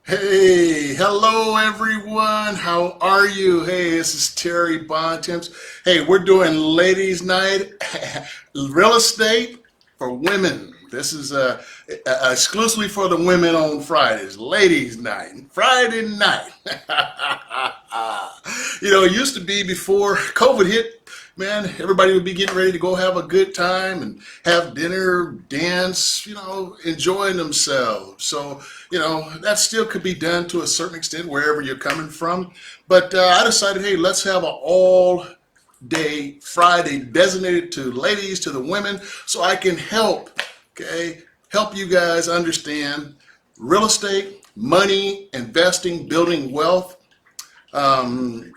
Hey, hello everyone. How are you? Hey, this is Terry Bontemps. Hey, we're doing Ladies Night, real estate for women. This is exclusively for the women on Fridays. Ladies Night, Friday night. It used to be before COVID hit. Man, everybody would be getting ready to go have a good time and have dinner, dance, enjoying themselves. So, that still could be done to a certain extent wherever you're coming from. But I decided, hey, let's have an all day Friday designated to ladies, to the women, so I can help you guys understand real estate, money, investing, building wealth, um,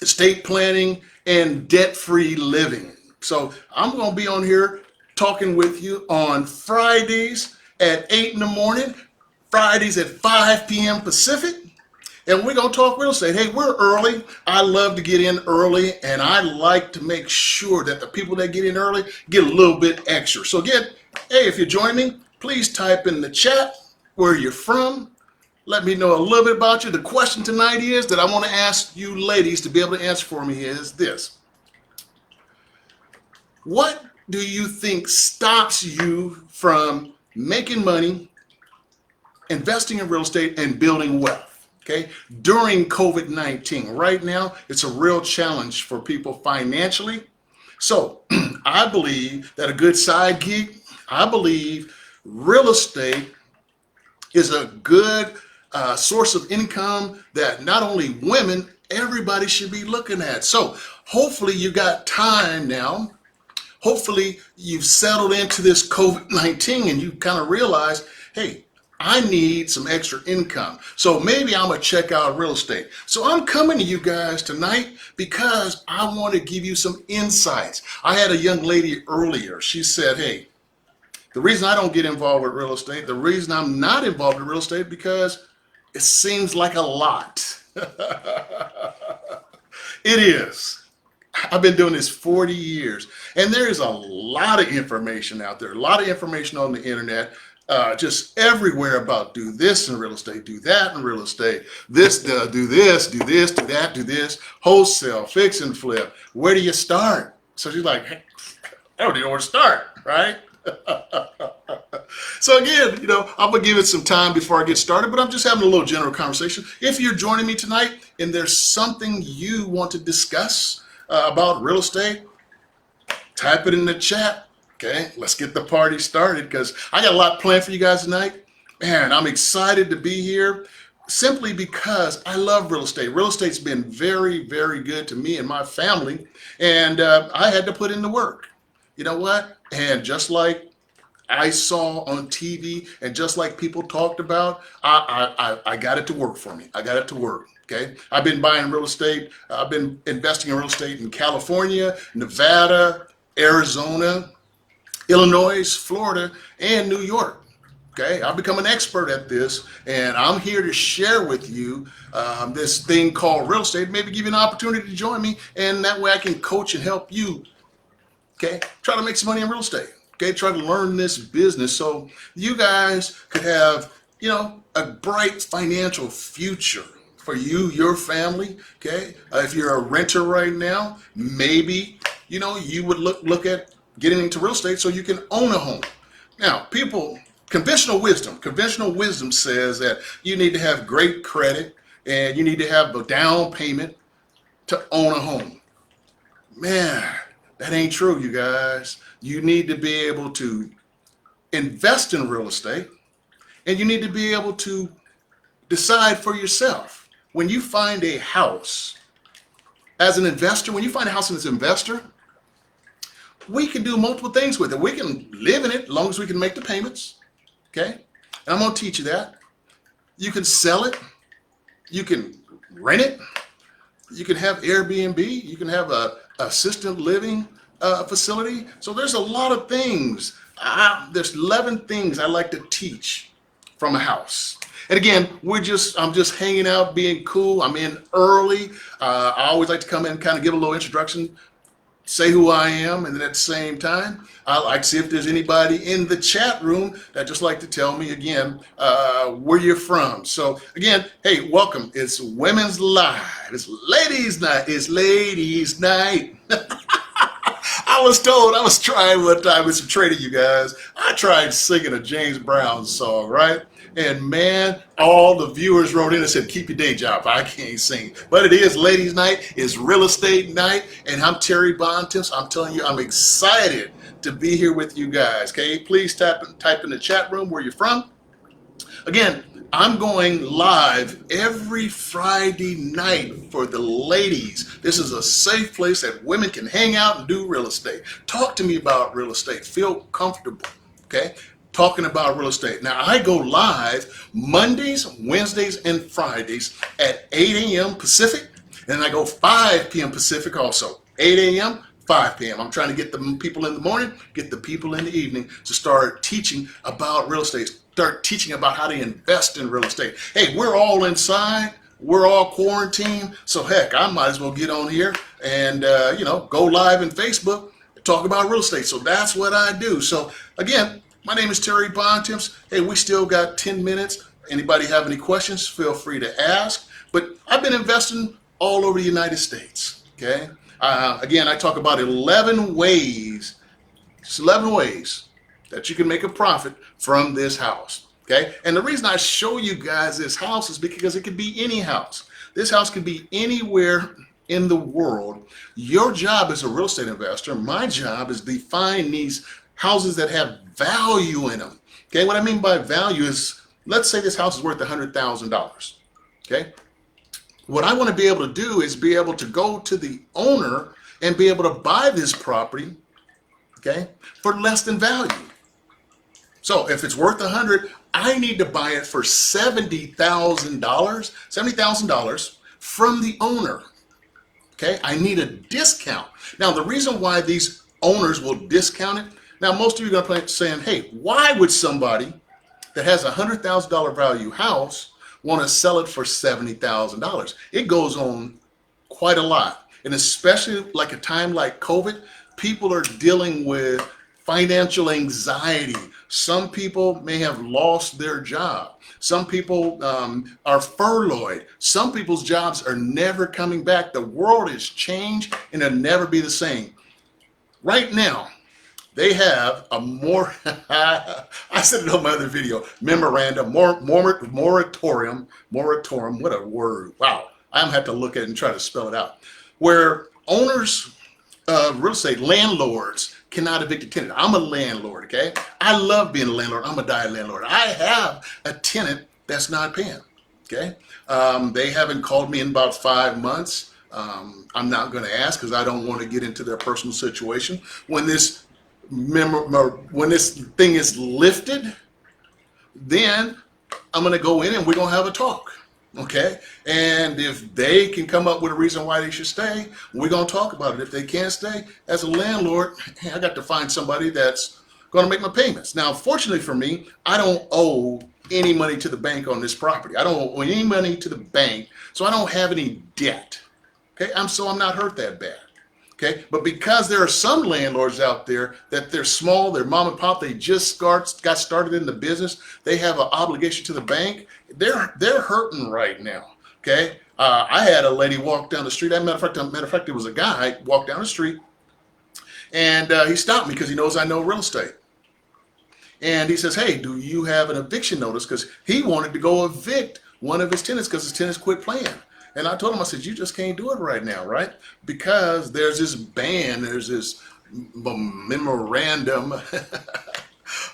estate planning, and debt-free living. So I'm going to be on here talking with you on Fridays at 8 in the morning, Fridays at 5 p.m. Pacific, and we're going to talk real estate. Hey, we're early. I love to get in early, and I like to make sure that the people that get in early get a little bit extra. So hey, if you join me, please type in the chat where you're from. Let me know a little bit about you. The question tonight is that I want to ask you ladies to be able to answer for me is this. What do you think stops you from making money, investing in real estate, and building wealth? Okay, during COVID-19, right now, it's a real challenge for people financially. So I believe that a good side gig, I believe real estate is a good source of income that not only women, everybody should be looking at. So hopefully you got time now. Hopefully you've settled into this COVID-19 and you kind of realize, hey, I need some extra income. So maybe I'm going to check out real estate. So I'm coming to you guys tonight because I want to give you some insights. I had a young lady earlier. She said, hey, the reason I don't get involved with real estate, the reason I'm not involved in real estate, because it seems like a lot. It is. I've been doing this 40 years, and there is a lot of information out there, a lot of information on the internet, just everywhere about do this in real estate, do that in real estate, do this, do this, do that, do this, wholesale, fix and flip. Where do you start? So she's like, hey, I don't even know where to start, right? So again, I'm gonna give it some time before I get started, but I'm just having a little general conversation. If you're joining me tonight and there's something you want to discuss about real estate, type it in the chat. Okay, let's get the party started because I got a lot planned for you guys tonight. Man, I'm excited to be here simply because I love real estate. Real estate's been very, very good to me and my family, and I had to put in the work. You know what? And just like I saw on TV and just like people talked about, I got it to work for me. I got it to work. Okay. I've been buying real estate. I've been investing in real estate in California, Nevada, Arizona, Illinois, Florida, and New York. Okay, I've become an expert at this, and I'm here to share with you this thing called real estate. Maybe give you an opportunity to join me, and that way I can coach and help you. Okay, try to make some money in real estate. Okay, try to learn this business so you guys could have, a bright financial future for you, your family. Okay, if you're a renter right now, maybe you would look at getting into real estate so you can own a home. Now, conventional wisdom says that you need to have great credit and you need to have a down payment to own a home. Man, that ain't true, you guys. You need to be able to invest in real estate, and you need to be able to decide for yourself. When you find a house as an investor, when you find a house as an investor, we can do multiple things with it. We can live in it as long as we can make the payments. Okay? And I'm going to teach you that. You can sell it. You can rent it. You can have Airbnb. You can have a assisted living facility. So there's a lot of things. There's 11 things I like to teach from a house. And again, I'm just hanging out, being cool. I'm in early. I always like to come in and kind of give a little introduction say who I am, and then at the same time, I like to see if there's anybody in the chat room that just like to tell me again where you're from. So again, hey, welcome. It's Women's Live. It's Ladies Night. It's Ladies Night. I was told, I was trying one time with some training, you guys. I tried singing a James Brown song, right? And man, all the viewers wrote in and said, keep your day job. I can't sing. But it is Ladies Night. It's Real Estate Night. And I'm Terry Bontemps. I'm telling you, I'm excited to be here with you guys. Okay, please type in the chat room where you're from. Again, I'm going live every Friday night for the ladies. This is a safe place that women can hang out and do real estate. Talk to me about real estate. Feel comfortable, okay? Talking about real estate. Now, I go live Mondays, Wednesdays, and Fridays at 8 a.m. Pacific, and I go 5 p.m. Pacific also. 8 a.m., 5 p.m. I'm trying to get the people in the morning, get the people in the evening to start teaching about real estate, start teaching about how to invest in real estate. Hey, we're all inside. We're all quarantined. So heck, I might as well get on here and, go live in Facebook, talk about real estate. So that's what I do. So again, my name is Terry Bontemps. Hey, we still got 10 minutes. Anybody have any questions, feel free to ask. But I've been investing all over the United States, okay? Again, I talk about 11 ways, just 11 ways that you can make a profit from this house, okay? And the reason I show you guys this house is because it could be any house. This house could be anywhere in the world. Your job as a real estate investor, my job is to find these houses that have value in them, okay? What I mean by value is, let's say this house is worth $100,000, okay? What I want to be able to do is be able to go to the owner and be able to buy this property, okay, for less than value. So if it's worth 100, I need to buy it for $70,000 from the owner, okay? I need a discount. Now, the reason why these owners will discount it, now most of you are going to be saying, hey, why would somebody that has a $100,000 value house want to sell it for $70,000? It goes on quite a lot. And especially like a time like COVID, people are dealing with financial anxiety. Some people may have lost their job. Some people are furloughed. Some people's jobs are never coming back. The world has changed and it'll never be the same. Right now, they have a more, I said it on my other video, memorandum, moratorium, what a word. Wow, I'm gonna have to look at it and try to spell it out. Where owners, real estate, landlords cannot evict a tenant. I'm a landlord, okay? I love being a landlord. I'm a die landlord. I have a tenant that's not paying, okay? They haven't called me in about 5 months. I'm not gonna ask because I don't want to get into their personal situation. When this thing is lifted, then I'm going to go in and we're going to have a talk, okay? And if they can come up with a reason why they should stay, we're going to talk about it. If they can't stay, as a landlord, I got to find somebody that's going to make my payments. Now, fortunately for me, I don't owe any money to the bank on this property. I don't owe any money to the bank, so I don't have any debt, okay? So I'm not hurt that bad. Okay, but because there are some landlords out there that they're small, they're mom and pop, they just got started in the business, they have an obligation to the bank, they're hurting right now. Okay, I had a lady walk down the street. As a matter of fact, it was a guy walked down the street, and he stopped me because he knows I know real estate. And he says, "Hey, do you have an eviction notice?" Because he wanted to go evict one of his tenants because his tenants quit playing. And I told him, I said, you just can't do it right now, right? Because there's this ban, there's this memorandum,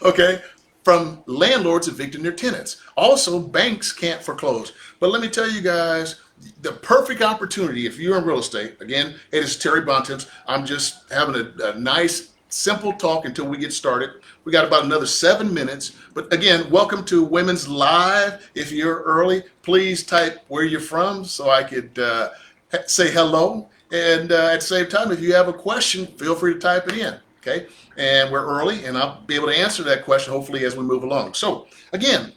okay, from landlords evicting their tenants. Also, banks can't foreclose. But let me tell you guys, the perfect opportunity, if you're in real estate, again, it is Terry Bontemps. I'm just having a nice, simple talk until we get started. We got about another 7 minutes. But again, welcome to Women's Live. If you're early, please type where you're from so I could say hello. And at the same time, if you have a question, feel free to type it in, okay? And we're early, and I'll be able to answer that question hopefully as we move along. So again,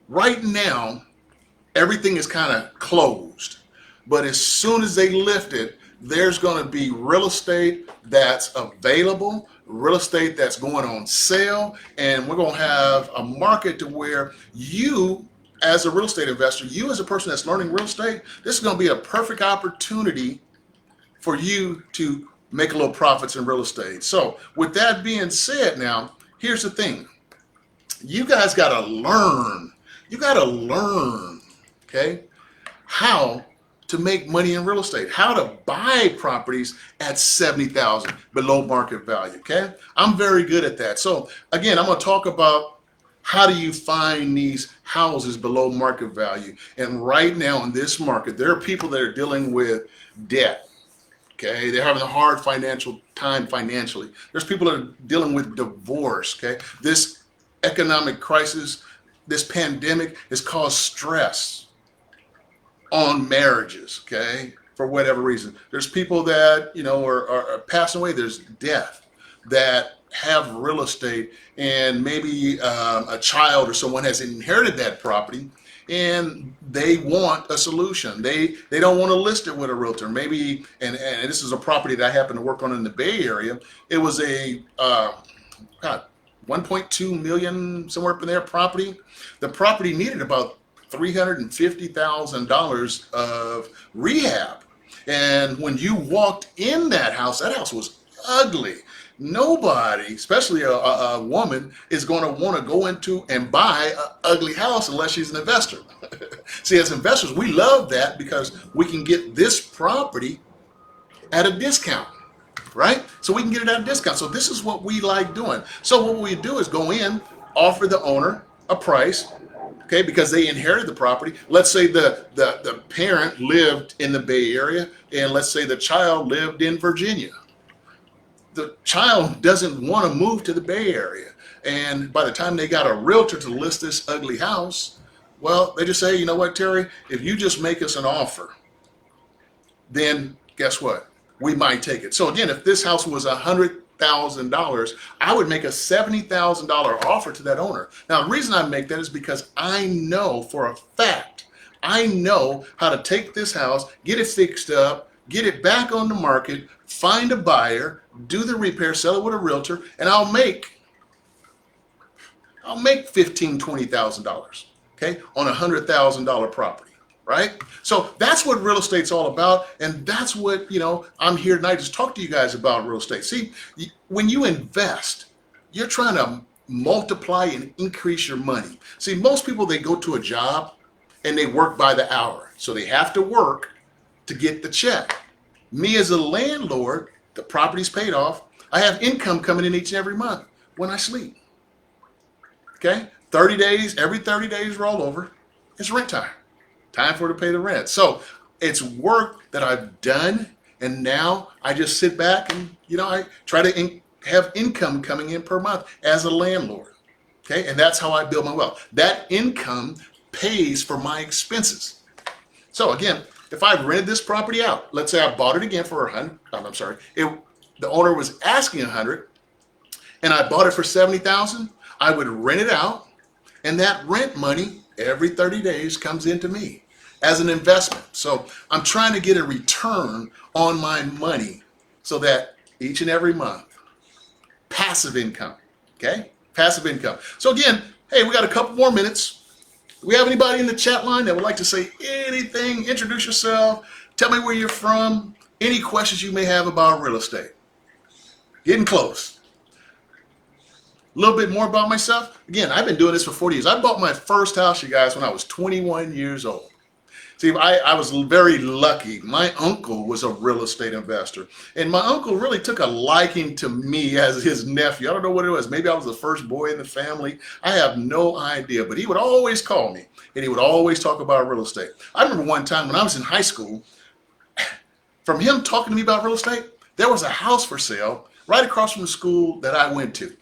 right now, everything is kind of closed. But as soon as they lift it, there's going to be real estate that's available, real estate that's going on sale, and we're going to have a market to where you, as a real estate investor, you as a person that's learning real estate, this is going to be a perfect opportunity for you to make a little profits in real estate. So with that being said, now, here's the thing. You guys got to learn. You got to learn, okay, how to make money in real estate, how to buy properties at $70,000 below market value, okay? I'm very good at that. So again, I'm going to talk about how do you find these houses below market value. And right now in this market, there are people that are dealing with debt. Okay, they're having a hard financial time financially. There's people that are dealing with divorce. Okay, this economic crisis, this pandemic has caused stress on marriages. Okay, for whatever reason, there's people that are passing away. There's death that have real estate, and maybe a child or someone has inherited that property, and they want a solution. They don't want to list it with a realtor. Maybe, and this is a property that I happen to work on in the Bay Area. It was a 1.2 million, somewhere up in there, property. The property needed about $350,000 of rehab. And when you walked in that house was ugly. Nobody, especially a woman, is going to want to go into and buy an ugly house unless she's an investor. See, as investors, we love that because we can get this property at a discount, right? So we can get it at a discount. So this is what we like doing. So what we do is go in, offer the owner a price, okay, because they inherited the property. Let's say the parent lived in the Bay Area, and let's say the child lived in Virginia. The child doesn't want to move to the Bay Area. And by the time they got a realtor to list this ugly house, well, they just say, you know what, Terry, if you just make us an offer, then guess what? We might take it. So again, if this house was $100,000, I would make a $70,000 offer to that owner. Now, the reason I make that is because I know for a fact, I know how to take this house, get it fixed up, get it back on the market, find a buyer, do the repair, sell it with a realtor, and I'll make $15,000, $20,000, okay, on a $100,000 property, right? So that's what real estate's all about, and that's what, I'm here tonight to talk to you guys about real estate. See, when you invest, you're trying to multiply and increase your money. See, most people, they go to a job and they work by the hour, so they have to work to get the check. Me as a landlord, the property's paid off. I have income coming in each and every month when I sleep. Okay? 30 days, every 30 days roll over. It's rent time. Time for to pay the rent. So it's work that I've done, and now I just sit back and, I try to have income coming in per month as a landlord. Okay? And that's how I build my wealth. That income pays for my expenses. So again, if I rented this property out, let's say I bought it again for the owner was asking 100, and I bought it for 70,000, I would rent it out, and that rent money every 30 days comes into me as an investment. So I'm trying to get a return on my money so that each and every month, passive income, okay? Passive income. So again, hey, we got a couple more minutes. Do we have anybody in the chat line that would like to say anything? Introduce yourself. Tell me where you're from. Any questions you may have about real estate. Getting close. A little bit more about myself. Again, I've been doing this for 40 years. I bought my first house, you guys, when I was 21 years old. See, I was very lucky. My uncle was a real estate investor, and my uncle really took a liking to me as his nephew. I don't know what it was. Maybe I was the first boy in the family. I have no idea, but he would always call me, and he would always talk about real estate. I remember one time when I was in high school, from him talking to me about real estate, there was a house for sale right across from the school that I went to.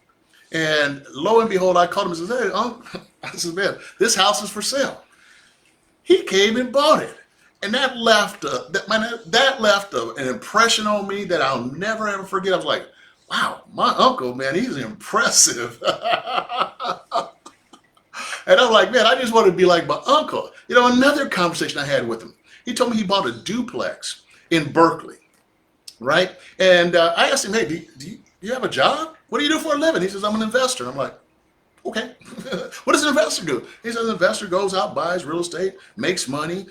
And lo and behold, I called him and said, hey, Uncle, I said, man, this house is for sale. He came and bought it. And that left an impression on me that I'll never, ever forget. I was like, wow, my uncle, man, he's impressive. And I'm like, man, I just want to be like my uncle. Another conversation I had with him, he told me he bought a duplex in Berkeley. right? And I asked him, hey, do you have a job? What do you do for a living? He says, I'm an investor. I'm like, okay. What does an investor do? He says, an investor goes out, buys real estate, makes money.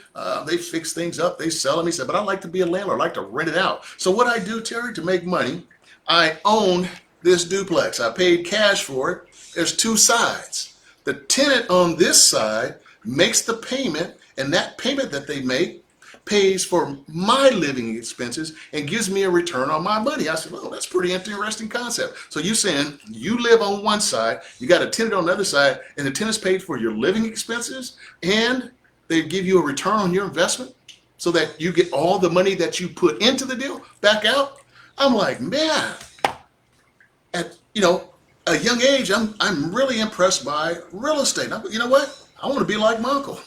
They fix things up. They sell them. He said, but I like to be a landlord. I like to rent it out. So what I do, Terry, to make money, I own this duplex. I paid cash for it. There's two sides. The tenant on this side makes the payment, and that payment that they make pays for my living expenses and gives me a return on my money. I said, well, that's pretty interesting concept. So you saying you live on one side, you got a tenant on the other side, and the tenant's paid for your living expenses, and they give you a return on your investment so that you get all the money that you put into the deal back out. I'm like, man, at a young age, I'm really impressed by real estate. You know what? I want to be like my uncle.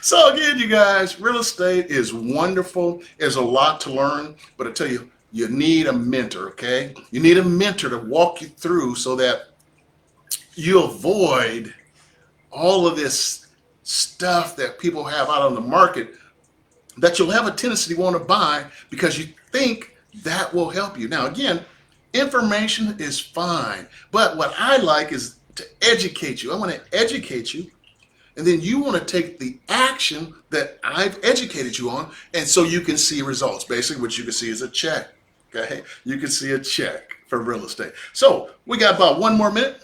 So again, you guys, real estate is wonderful. There's a lot to learn, but I tell you, you need a mentor, okay? You need a mentor to walk you through so that you avoid all of this stuff that people have out on the market that you'll have a tendency to want to buy because you think that will help you. Now, again, information is fine, but what I like is to educate you. I want to educate you, and then you want to take the action that I've educated you on, and so you can see results. Basically, what you can see is a check. Okay, you can see a check for real estate. So we got about 1 more minute,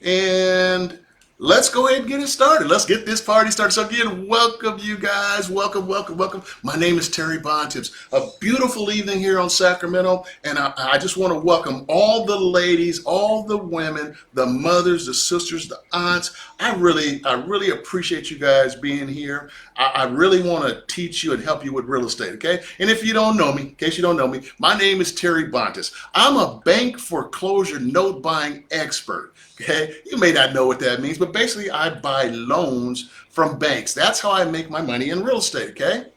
and let's go ahead and get it started. Let's get this party started. So again, welcome you guys. Welcome, welcome, welcome. My name is Terry Bontips. A beautiful evening here on Sacramento. And I just want to welcome all the ladies, all the women, the mothers, the sisters, the aunts. I really appreciate you guys being here. I really want to teach you and help you with real estate, okay? And if you don't know me, in case you don't know me, my name is Terry Bontips. I'm a bank foreclosure note buying expert. Okay, you may not know what that means, but basically I buy loans from banks. That's how I make my money in real estate, okay?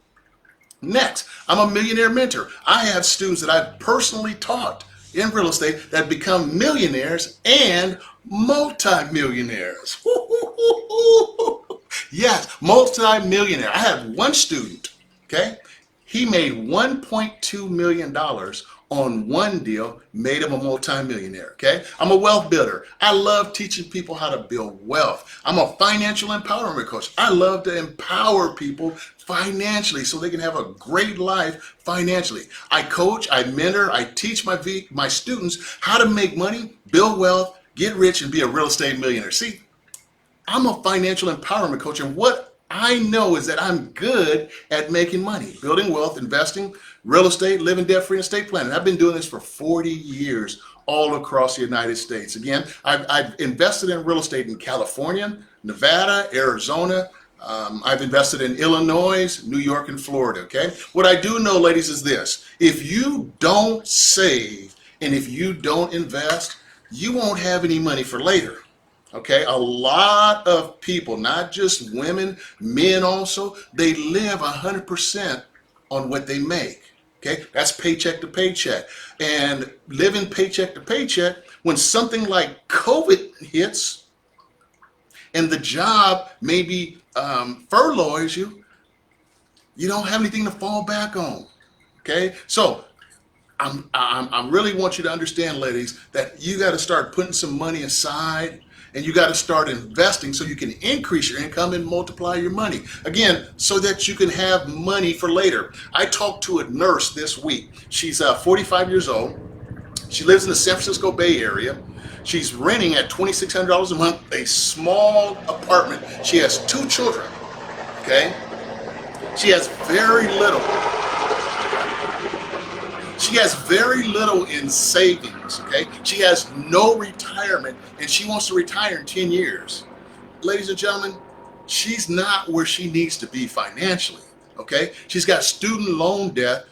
Next, I'm a millionaire mentor. I have students that I've personally taught in real estate that become millionaires and multi-millionaires. Yes, multi-millionaire. I have one student, okay? He made $1.2 million on one deal, made him a multimillionaire, okay? I'm a wealth builder. I love teaching people how to build wealth. I'm a financial empowerment coach. I love to empower people financially so they can have a great life financially. I coach, I mentor, I teach my students how to make money, build wealth, get rich, and be a real estate millionaire. See, I'm a financial empowerment coach, and what I know is that I'm good at making money, building wealth, investing, real estate, living debt-free, and estate planning. I've been doing this for 40 years all across the United States. Again, I've invested in real estate in California, Nevada, Arizona. I've invested in Illinois, New York, and Florida, okay? What I do know, ladies, is this. If you don't save and if you don't invest, you won't have any money for later. Okay, a lot of people, not just women, men also, they live 100% on what they make. Okay, that's paycheck to paycheck. And living paycheck to paycheck, when something like COVID hits and the job maybe furloughs you, you don't have anything to fall back on. Okay, so I really want you to understand, ladies, that you got to start putting some money aside. And you got to start investing so you can increase your income and multiply your money. Again, so that you can have money for later. I talked to a nurse this week. She's 45 years old. She lives in the San Francisco Bay Area. She's renting at $2,600 a month, a small apartment. She has 2 children, okay? She has very little. She has very little in savings, okay? She has no retirement, and she wants to retire in 10 years. Ladies and gentlemen, she's not where she needs to be financially, okay? She's got student loan debt.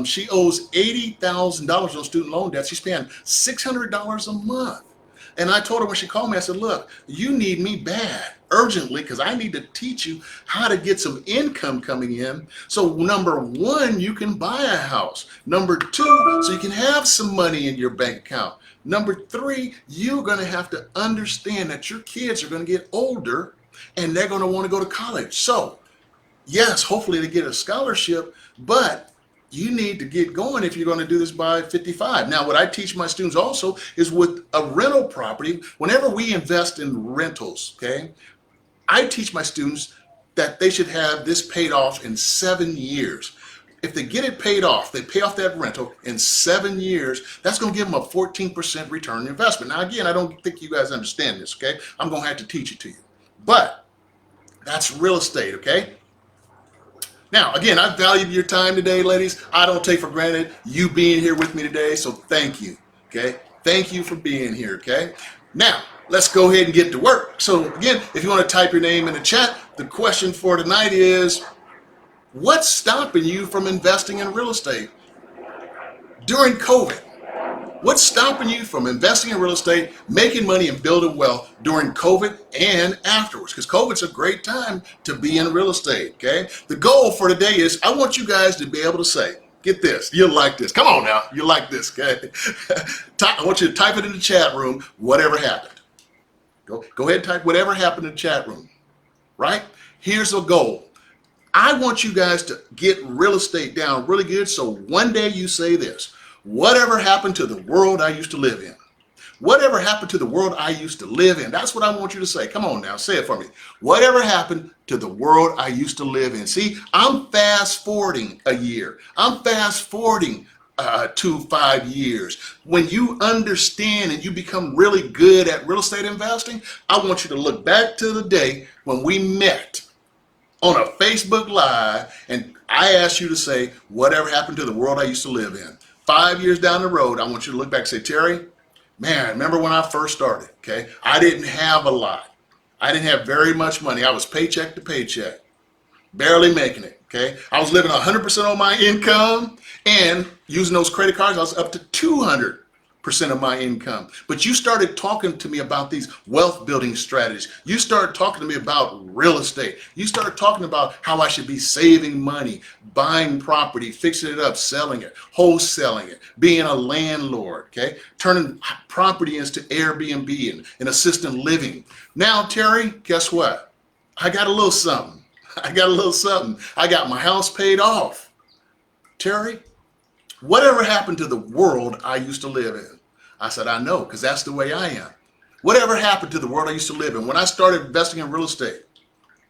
She owes $80,000 on student loan debt. She's paying $600 a month. And I told her when she called me, I said, look, you need me bad, urgently, because I need to teach you how to get some income coming in. So number 1, you can buy a house. Number 2, so you can have some money in your bank account. Number 3, you're going to have to understand that your kids are going to get older and they're going to want to go to college. So Yes, hopefully to get a scholarship, but you need to get going if you're going to do this by 55. Now, what I teach my students also is with a rental property, whenever we invest in rentals, okay, I teach my students that they should have this paid off in 7 years. If they get it paid off, they pay off that rental in 7 years, that's going to give them a 14% return on investment. Now, again, I don't think you guys understand this, okay? I'm going to have to teach it to you. But that's real estate, okay? Now, again, I valued your time today, ladies. I don't take for granted you being here with me today, so thank you, okay? Thank you for being here, okay? Now, let's go ahead and get to work. So, again, if you want to type your name in the chat, the question for tonight is, what's stopping you from investing in real estate during COVID? What's stopping you from investing in real estate, making money, and building wealth during COVID and afterwards? Because COVID's a great time to be in real estate, okay? The goal for today is I want you guys to be able to say, get this, you'll like this. Come on now, you'll like this, okay? I want you to type it in the chat room, whatever happened. Go ahead and type whatever happened in the chat room, right? Here's a goal. I want you guys to get real estate down really good so one day you say this: whatever happened to the world I used to live in? Whatever happened to the world I used to live in? That's what I want you to say. Come on now, say it for me. Whatever happened to the world I used to live in? See, I'm fast forwarding a year. I'm fast forwarding 5 years. When you understand and you become really good at real estate investing, I want you to look back to the day when we met on a Facebook Live and I asked you to say, whatever happened to the world I used to live in? 5 years down the road, I want you to look back and say, Terry, man, remember when I first started, okay? I didn't have a lot. I didn't have very much money. I was paycheck to paycheck, barely making it, okay? I was living 100% on my income, and using those credit cards, I was up to 200% of my income. But you started talking to me about these wealth building strategies. You started talking to me about real estate. You started talking about how I should be saving money, buying property, fixing it up, selling it, wholesaling it, being a landlord, okay? Turning property into Airbnb and assisted living. Now, Terry, guess what? I got a little something. I got my house paid off. Terry, whatever happened to the world I used to live in? I said, I know, because that's the way I am. Whatever happened to the world I used to live in? When I started investing in real estate,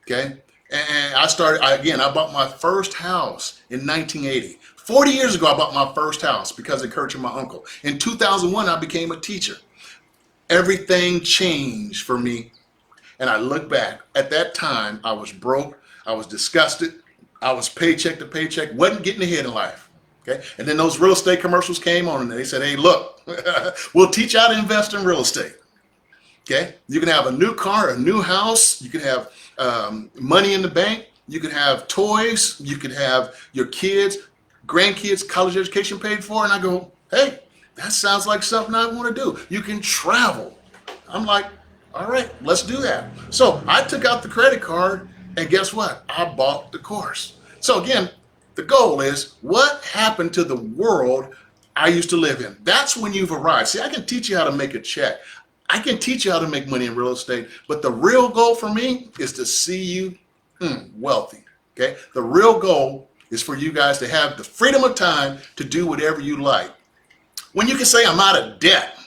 okay, and I bought my first house in 1980. 40 years ago, I bought my first house because of encouraging my uncle. In 2001, I became a teacher. Everything changed for me. And I look back, at that time, I was broke, I was disgusted, I was paycheck to paycheck, wasn't getting ahead in life. Okay. And then those real estate commercials came on and they said, hey, look, we'll teach you how to invest in real estate. Okay. You can have a new car, a new house. You can have money in the bank. You can have toys. You can have your kids, grandkids, college education paid for. And I go, hey, that sounds like something I want to do. You can travel. I'm like, all right, let's do that. So I took out the credit card and guess what? I bought the course. So again, the goal is, what happened to the world I used to live in? That's when you've arrived. See, I can teach you how to make a check. I can teach you how to make money in real estate. But the real goal for me is to see you wealthy. Okay? The real goal is for you guys to have the freedom of time to do whatever you like. When you can say, I'm out of debt.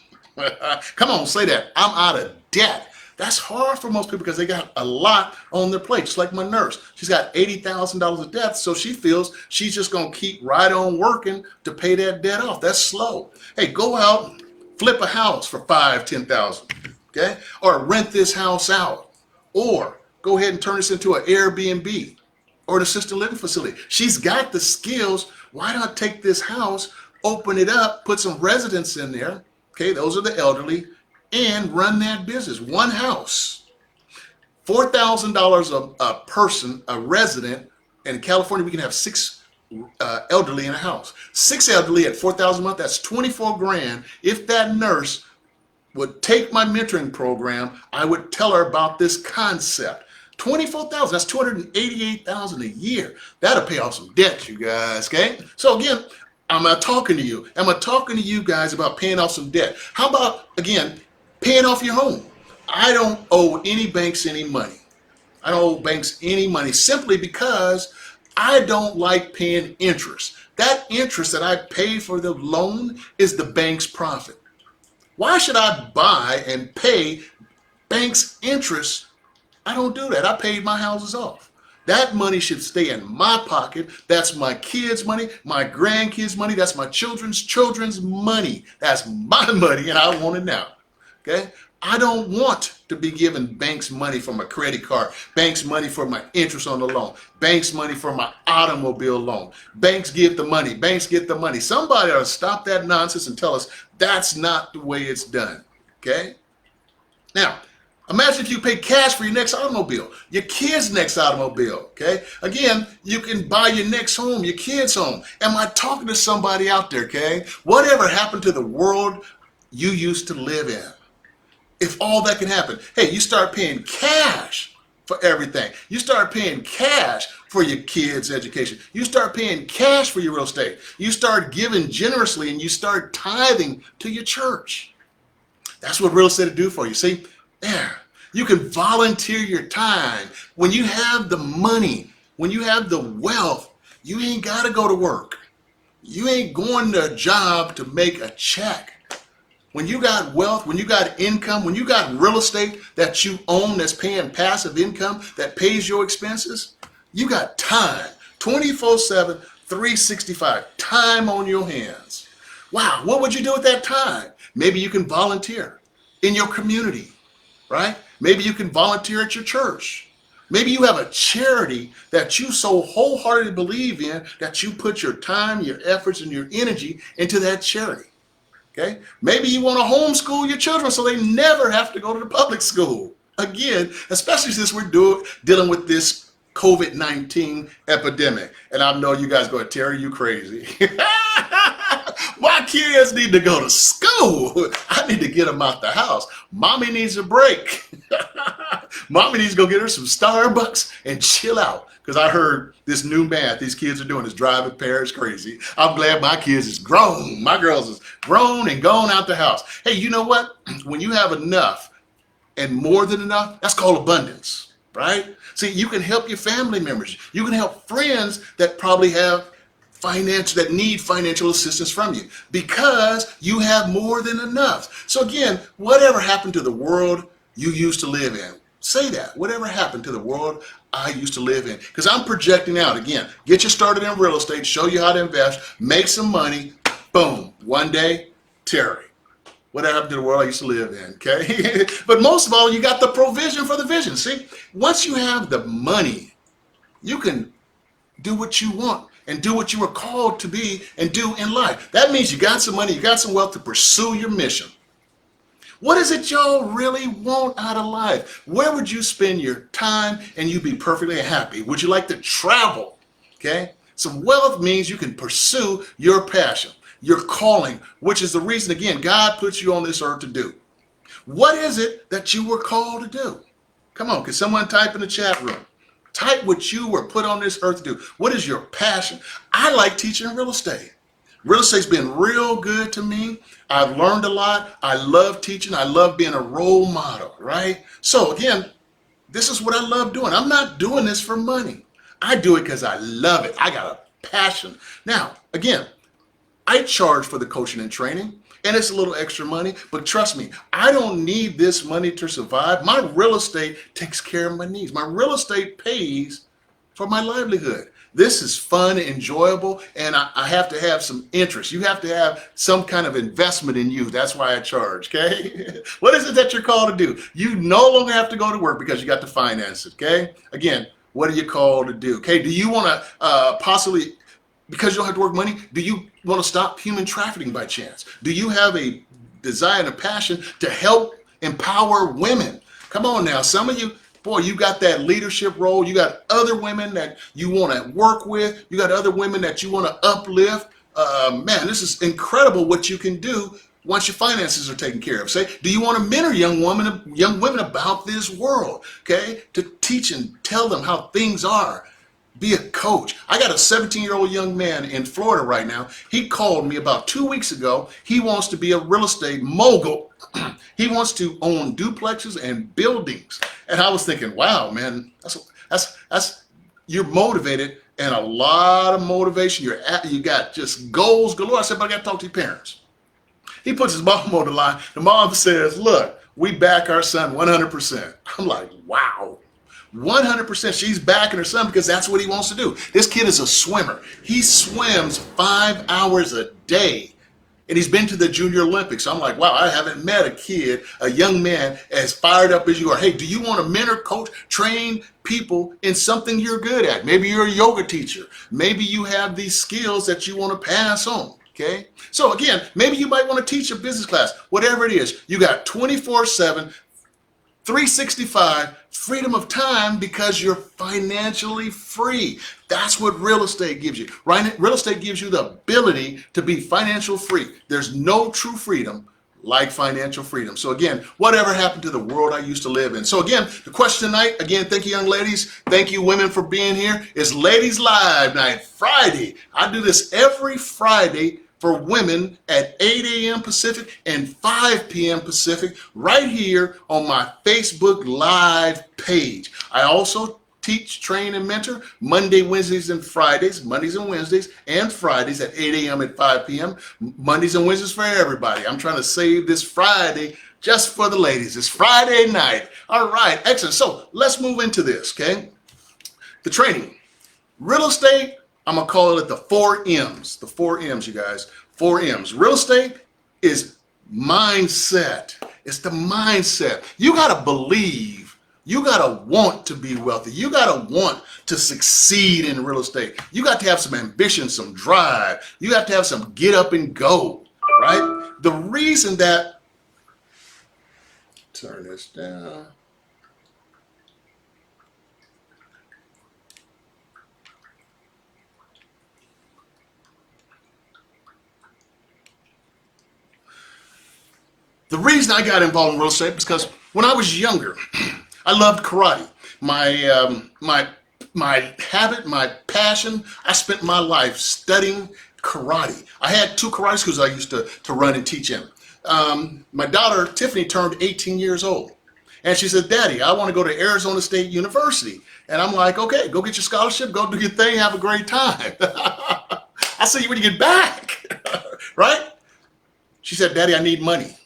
Come on, say that. I'm out of debt. That's hard for most people because they got a lot on their plate, just like my nurse. She's got $80,000 of debt, so she feels she's just going to keep right on working to pay that debt off. That's slow. Hey, go out, flip a house for $5,000, $10,000, okay? Or rent this house out. Or go ahead and turn this into an Airbnb or an assisted living facility. She's got the skills. Why not take this house, open it up, put some residents in there, okay? Those are the elderly, and run that business. One house, $4,000 a person, a resident. In California, we can have 6 elderly in a house. 6 elderly at $4,000 a month, that's 24 grand. If that nurse would take my mentoring program, I would tell her about this concept. 24,000, that's 288,000 a year. That'll pay off some debt, you guys, okay? So again, I'm talking to you. I'm talking to you guys about paying off some debt. How about, again, paying off your home? I don't owe any banks any money. I don't owe banks any money simply because I don't like paying interest. That interest that I pay for the loan is the bank's profit. Why should I buy and pay bank's interest? I don't do that. I paid my houses off. That money should stay in my pocket. That's my kids' money, my grandkids' money. That's my children's money. That's my money, and I want it now. Okay? I don't want to be giving banks money for my credit card, banks money for my interest on the loan, banks money for my automobile loan. Banks give the money. Banks get the money. Somebody ought to stop that nonsense and tell us that's not the way it's done. Okay? Now, imagine if you pay cash for your next automobile, your kid's next automobile, okay? Again, you can buy your next home, your kid's home. Am I talking to somebody out there, okay? Whatever happened to the world you used to live in? If all that can happen, hey, you start paying cash for everything. You start paying cash for your kids' education. You start paying cash for your real estate. You start giving generously and you start tithing to your church. That's what real estate will do for you. See, there, you can volunteer your time. When you have the money, when you have the wealth, you ain't got to go to work. You ain't going to a job to make a check. When you got wealth, when you got income, when you got real estate that you own that's paying passive income that pays your expenses, you got time, 24/7, 365, time on your hands. Wow, what would you do with that time? Maybe you can volunteer in your community, right? Maybe you can volunteer at your church. Maybe you have a charity that you so wholeheartedly believe in that you put your time, your efforts, and your energy into that charity. Okay? Maybe you want to homeschool your children so they never have to go to the public school. Again, especially since we're dealing with this COVID-19 epidemic. And I know you guys go, Terry, you crazy. My kids need to go to school. I need to get them out the house. Mommy needs a break. Mommy needs to go get her some Starbucks and chill out. Because I heard this new math these kids are doing is driving parents crazy. I'm glad my kids is grown. My girls is grown and gone out the house. Hey, you know what? When you have enough and more than enough, that's called abundance, right? See, you can help your family members. You can help friends that probably have that need financial assistance from you because you have more than enough. So again, whatever happened to the world you used to live in, say that. Whatever happened to the world I used to live in? Because I'm projecting out. Again, get you started in real estate, show you how to invest, make some money. Boom. One day, Terry. What happened to the world I used to live in? Okay. But most of all, you got the provision for the vision. See, once you have the money, you can do what you want and do what you were called to be and do in life. That means you got some money, you got some wealth to pursue your mission. What is it y'all really want out of life? Where would you spend your time and you'd be perfectly happy? Would you like to travel? Okay. Some wealth means you can pursue your passion, your calling, which is the reason, again, God puts you on this earth to do. What is it that you were called to do? Come on, can someone type in the chat room? Type what you were put on this earth to do. What is your passion? I like teaching real estate. Real estate's been real good to me. I've learned a lot. I love teaching. I love being a role model, right? So again, this is what I love doing. I'm not doing this for money. I do it because I love it. I got a passion. Now, again, I charge for the coaching and training, and it's a little extra money, but trust me, I don't need this money to survive. My real estate takes care of my needs. My real estate pays for my livelihood. This is fun, enjoyable, and I have to have some interest. You have to have some kind of investment in you. That's why I charge, okay? What is it that you're called to do? You no longer have to go to work because you got the finances, okay? Again, what are you called to do, okay? Do you want to possibly, because you don't have to work money, do you want to stop human trafficking by chance? Do you have a desire and a passion to help empower women? Come on now, some of you, boy, you got that leadership role. You got other women that you want to work with. You got other women that you want to uplift. Man, this is incredible what you can do once your finances are taken care of. Say, do you want to mentor young women about this world? Okay, to teach and tell them how things are. Be a coach. I got a 17-year-old young man in Florida right now. He called me about 2 weeks ago. He wants to be a real estate mogul He wants to own duplexes and buildings. And I was thinking, wow, man, that's you're motivated and a lot of motivation. You got just goals galore. I said, but I got to talk to your parents. He puts his mom on the line. The mom says, look, we back our son 100%. I'm like, wow. 100%. She's backing her son because that's what he wants to do. This kid is a swimmer. He swims 5 hours a day. And he's been to the Junior Olympics. I'm like, wow, I haven't met a kid, a young man as fired up as you are. Hey, do you want to mentor, coach, train people in something you're good at? Maybe you're a yoga teacher. Maybe you have these skills that you want to pass on. Okay. So again, maybe you might want to teach a business class, whatever it is. You got 24/7, 365 freedom of time because you're financially free. That's what real estate gives you, right? Real estate gives you the ability to be financial free. There's no true freedom like financial freedom. So again, whatever happened to the world I used to live in? So again, the question tonight, again, thank you young ladies, thank you women for being here. It's Ladies Live Night, Friday. I do this every Friday for women at 8 a.m. Pacific and 5 p.m. Pacific right here on my Facebook Live page. I also teach, train, and mentor Monday, Wednesdays, and Fridays, Mondays and Wednesdays, and Fridays at 8 a.m. and 5 p.m. Mondays and Wednesdays for everybody. I'm trying to save this Friday just for the ladies. It's Friday night. All right, excellent. So let's move into this, okay? The training. Real estate, I'm going to call it the 4 M's. The 4 M's, you guys. 4 M's. Real estate is mindset. It's the mindset. You got to believe. You got to want to be wealthy. You got to want to succeed in real estate. You got to have some ambition, some drive. You have to have some get up and go, right? The reason that, turn this down. The reason I got involved in real estate is because when I was younger, I loved karate. My habit, my passion, I spent my life studying karate. I had 2 karate schools I used to run and teach in. My daughter, Tiffany, turned 18 years old. And she said, Daddy, I want to go to Arizona State University. And I'm like, okay, go get your scholarship, go do your thing, have a great time. I'll see you when you get back, right? She said, Daddy, I need money.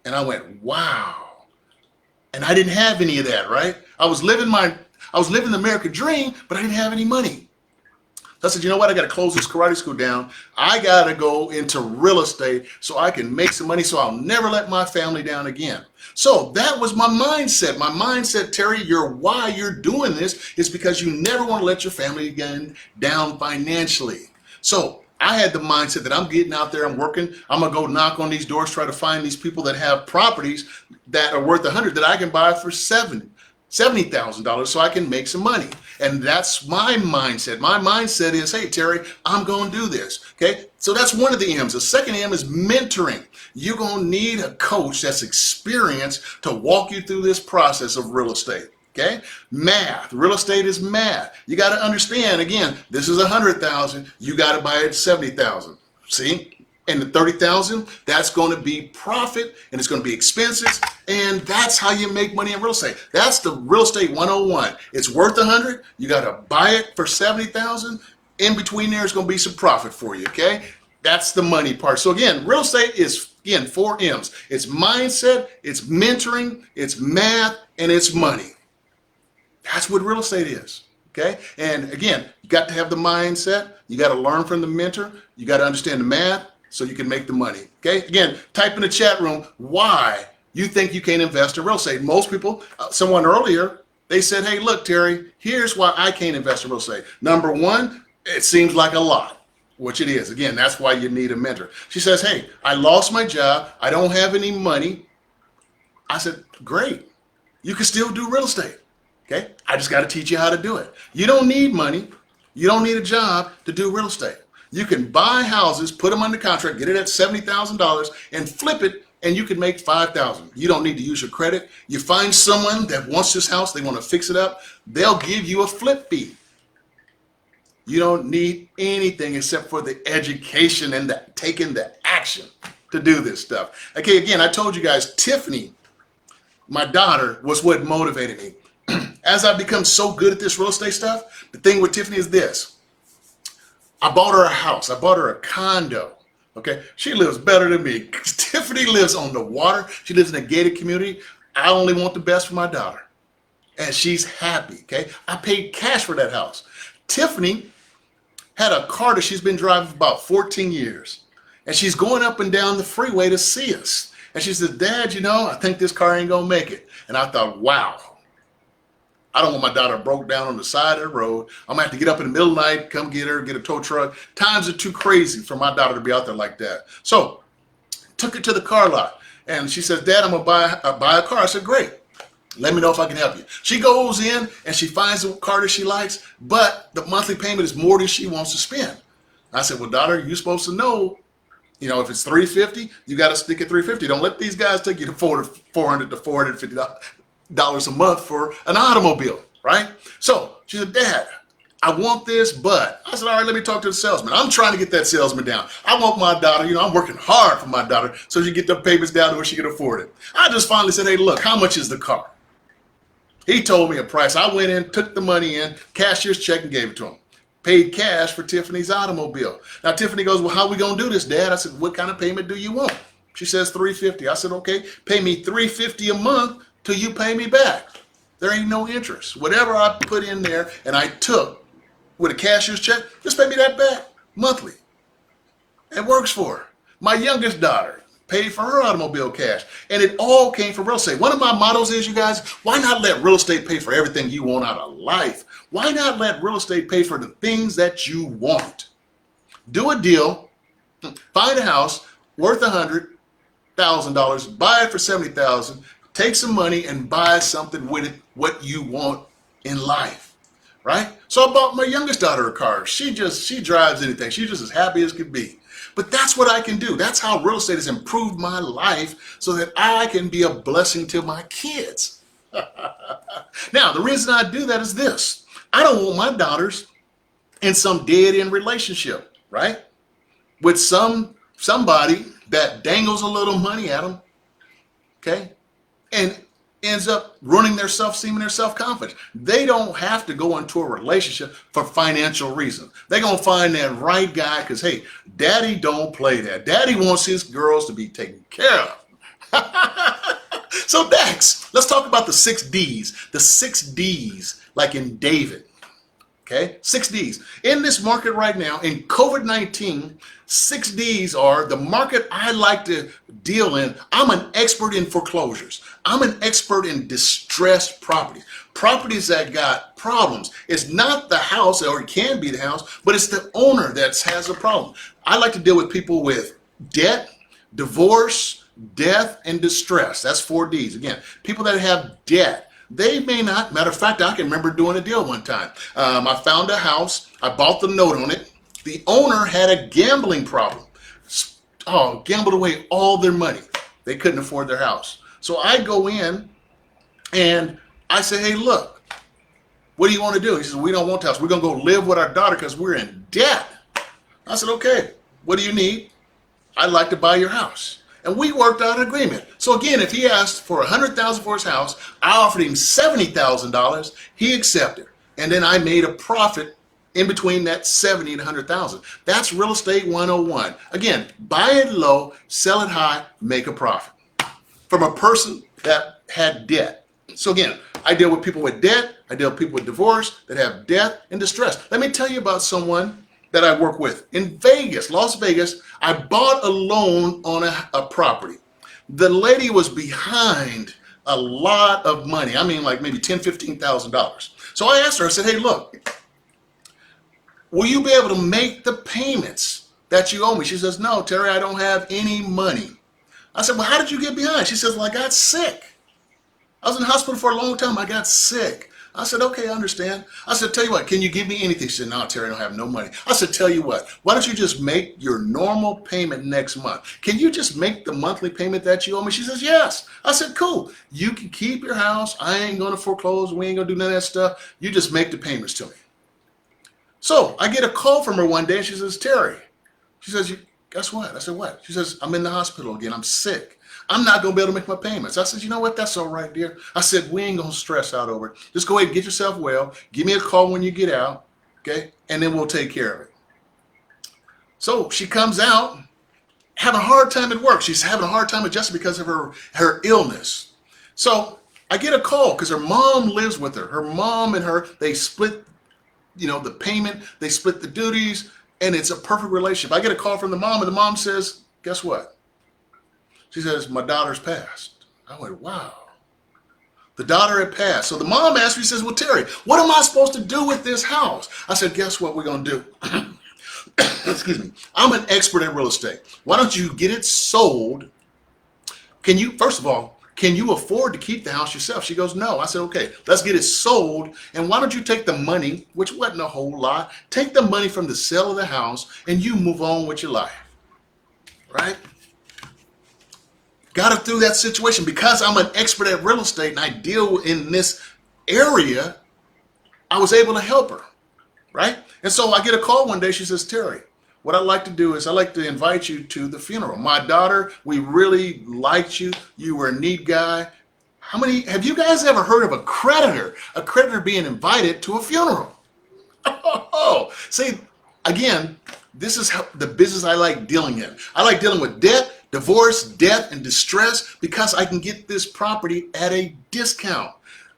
And I went, wow. And I didn't have any of that, right? I was living the American dream, but I didn't have any money. So I said, you know what? I got to close this karate school down. I got to go into real estate so I can make some money so I'll never let my family down again. So that was my mindset. My mindset, Terry, why you're doing this is because you never want to let your family again down financially. So I had the mindset that I'm getting out there, I'm working, I'm going to go knock on these doors, try to find these people that have properties that are worth $100 that I can buy for $70,000 so I can make some money. And that's my mindset. My mindset is, hey, Terry, I'm going to do this. Okay. So that's one of the M's. The second M is mentoring. You're going to need a coach that's experienced to walk you through this process of real estate. Okay, math. Real estate is math. You got to understand, again, this is $100,000. You got to buy it $70,000. See? And the $30,000, that's going to be profit and it's going to be expenses. And that's how you make money in real estate. That's the real estate 101. It's worth $100. You got to buy it for $70,000. In between there is going to be some profit for you. Okay. That's the money part. So again, real estate is, again, 4 M's. It's mindset, it's mentoring, it's math, and it's money. That's what real estate is, okay? And again, you got to have the mindset. You got to learn from the mentor. You got to understand the math so you can make the money, okay? Again, type in the chat room why you think you can't invest in real estate. Most people, someone earlier, they said, hey, look, Terry, here's why I can't invest in real estate. Number one, it seems like a lot, which it is. Again, that's why you need a mentor. She says, hey, I lost my job. I don't have any money. I said, great. You can still do real estate. Okay, I just got to teach you how to do it. You don't need money. You don't need a job to do real estate. You can buy houses, put them under contract, get it at $70,000 and flip it, and you can make $5,000. You don't need to use your credit. You find someone that wants this house, they want to fix it up, they'll give you a flip fee. You don't need anything except for the education and taking the action. to do this stuff. Okay, again, I told you guys, Tiffany, my daughter, was what motivated me. As I become so good at this real estate stuff, the thing with Tiffany is this. I bought her a house. I bought her a condo. Okay, she lives better than me. Tiffany lives on the water. She lives in a gated community. I only want the best for my daughter. And she's happy, okay? I paid cash for that house. Tiffany had a car that she's been driving for about 14 years. And she's going up and down the freeway to see us. And she says, Dad, you know, I think this car ain't gonna make it. And I thought, wow. I don't want my daughter broke down on the side of the road. I'm gonna have to get up in the middle of the night, come get her, get a tow truck. Times are too crazy for my daughter to be out there like that. So, took her to the car lot. And she says, Dad, I'm gonna buy a car. I said, great. Let me know if I can help you. She goes in and she finds a car that she likes, but the monthly payment is more than she wants to spend. I said, well, daughter, you're supposed to know, you know, if it's $350, you got to stick at $350. Don't let these guys take you to $400 to $450 a month for an automobile, right? So she said, Dad, I want this, but I said, all right, let me talk to the salesman. I'm trying to get that salesman down. I want my daughter, you know, I'm working hard for my daughter so she get the payments down to where she can afford it. I just finally said, hey, look, how much is the car? He told me a price. I went in, took the money in, cashier's check, and gave it to him. Paid cash for Tiffany's automobile. Now, Tiffany goes, well, how are we going to do this, Dad? I said, what kind of payment do you want? She says $350. I said, okay, pay me $350 a month till you pay me back. There ain't no interest. Whatever I put in there and I took with a cashier's check, just pay me that back monthly. It works for her. My youngest daughter paid for her automobile cash, and it all came from real estate. One of my mottos is, you guys, why not let real estate pay for everything you want out of life? Why not let real estate pay for the things that you want? Do a deal, find a house worth $100,000, buy it for $70,000, take some money and buy something with it, what you want in life, right? So I bought my youngest daughter a car. She drives anything. She's just as happy as could be. But that's what I can do. That's how real estate has improved my life so that I can be a blessing to my kids. Now, the reason I do that is this. I don't want my daughters in some dead-end relationship, right? With somebody that dangles a little money at them, okay? And ends up ruining their self-esteem and their self-confidence. They don't have to go into a relationship for financial reasons. They're going to find that right guy because, hey, daddy don't play that. Daddy wants his girls to be taken care of. So next, let's talk about the 6 Ds. The 6 Ds, like in David. Okay, 6 Ds. In this market right now, in COVID-19, 6 Ds are the market I like to deal in. I'm an expert in foreclosures. I'm an expert in distressed properties. Properties that got problems. It's not the house, or it can be the house, but it's the owner that has a problem. I like to deal with people with debt, divorce, death, and distress. That's 4 Ds. Again, people that have debt. They may not. Matter of fact, I can remember doing a deal one time. I found a house. I bought the note on it. The owner had a gambling problem. Oh, gambled away all their money. They couldn't afford their house. So I go in and I say, hey, look, what do you want to do? He says, we don't want the house. We're going to go live with our daughter because we're in debt. I said, okay, what do you need? I'd like to buy your house. And we worked out an agreement. So again, if he asked for $100,000 for his house, I offered him $70,000. He accepted. And then I made a profit in between that 70 and 100,000. That's real estate 101. Again, buy it low, sell it high, make a profit. From a person that had debt. So again, I deal with people with debt. I deal with people with divorce that have debt and distress. Let me tell you about someone that I work with in Vegas, Las Vegas. I bought a loan on a property. The lady was behind a lot of money. I mean, like maybe $10,000, $15,000. So I asked her, I said, hey, look, will you be able to make the payments that you owe me? She says, no, Terry, I don't have any money. I said, well, how did you get behind? She says, well, I got sick. I was in the hospital for a long time. I got sick. I said, okay, I understand. I said, tell you what, can you give me anything? She said, no, Terry, I don't have no money. I said, tell you what, why don't you just make your normal payment next month? Can you just make the monthly payment that you owe me? She says, yes. I said, cool. You can keep your house. I ain't going to foreclose. We ain't going to do none of that stuff. You just make the payments to me. So I get a call from her one day and she says, Terry, she says, Guess what? I said, what? She says, I'm in the hospital again. I'm sick. I'm not going to be able to make my payments. I said, you know what? That's all right, dear. I said, we ain't going to stress out over it. Just go ahead and get yourself well. Give me a call when you get out, okay? And then we'll take care of it. So she comes out, having a hard time at work. She's having a hard time adjusting because of her illness. So I get a call because her mom lives with her. Her mom and her, they split, the payment. They split the duties, and it's a perfect relationship. I get a call from the mom, and the mom says, guess what? She says, my daughter's passed. I went, wow. The daughter had passed. So the mom asked me, she says, well, Terry, what am I supposed to do with this house? I said, guess what we're going to do? Excuse me. I'm an expert in real estate. Why don't you get it sold? First of all, can you afford to keep the house yourself? She goes, no. I said, okay, let's get it sold. And why don't you take the money, which wasn't a whole lot, take the money from the sale of the house and you move on with your life, right? Got her through that situation. Because I'm an expert at real estate and I deal in this area, I was able to help her, right? And so I get a call one day. She says, Terry, what I'd like to do is I'd like to invite you to the funeral. My daughter, we really liked you. You were a neat guy. Have you guys ever heard of a creditor being invited to a funeral? Oh, see, again, this is the business I like dealing in. I like dealing with debt, divorce, death, and distress because I can get this property at a discount.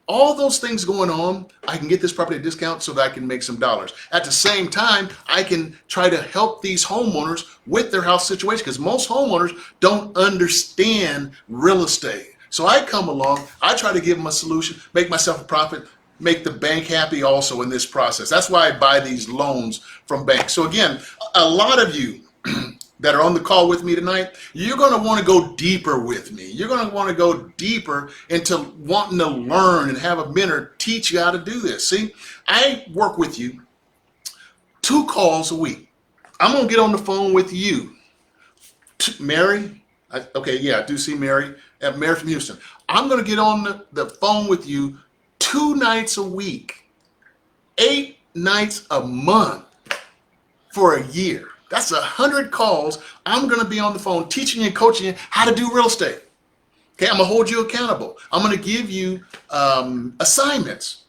All those things going on, I can get this property at a discount so that I can make some dollars. At the same time, I can try to help these homeowners with their house situation because most homeowners don't understand real estate. So I come along, I try to give them a solution, make myself a profit, make the bank happy also in this process. That's why I buy these loans from banks. So again, a lot of you that are on the call with me tonight, you're going to want to go deeper with me. You're going to want to go deeper into wanting to learn and have a mentor teach you how to do this. See, I work with you 2 calls a week. I'm going to get on the phone with you. Mary, I do see Mary. Mary from Houston. I'm going to get on the phone with you 2 nights a week, 8 nights a month for a year. That's 100 calls. I'm going to be on the phone teaching you and coaching you how to do real estate. Okay, I'm going to hold you accountable. I'm going to give you assignments.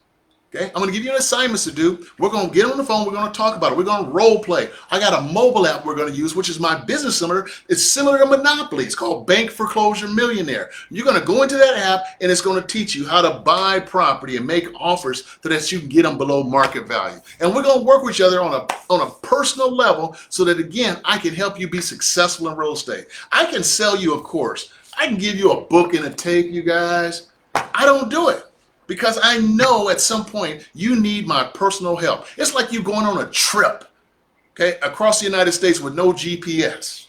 Okay, I'm going to give you assignments to do. We're going to get on the phone. We're going to talk about it. We're going to role play. I got a mobile app we're going to use, which is my business similar. It's similar to Monopoly. It's called Bank Foreclosure Millionaire. You're going to go into that app, and it's going to teach you how to buy property and make offers so that you can get them below market value. And we're going to work with each other on a personal level so that, again, I can help you be successful in real estate. I can sell you a course. I can give you a book and a tape, you guys. I don't do it. Because I know at some point you need my personal help. It's like you going on a trip, okay, across the United States with no GPS,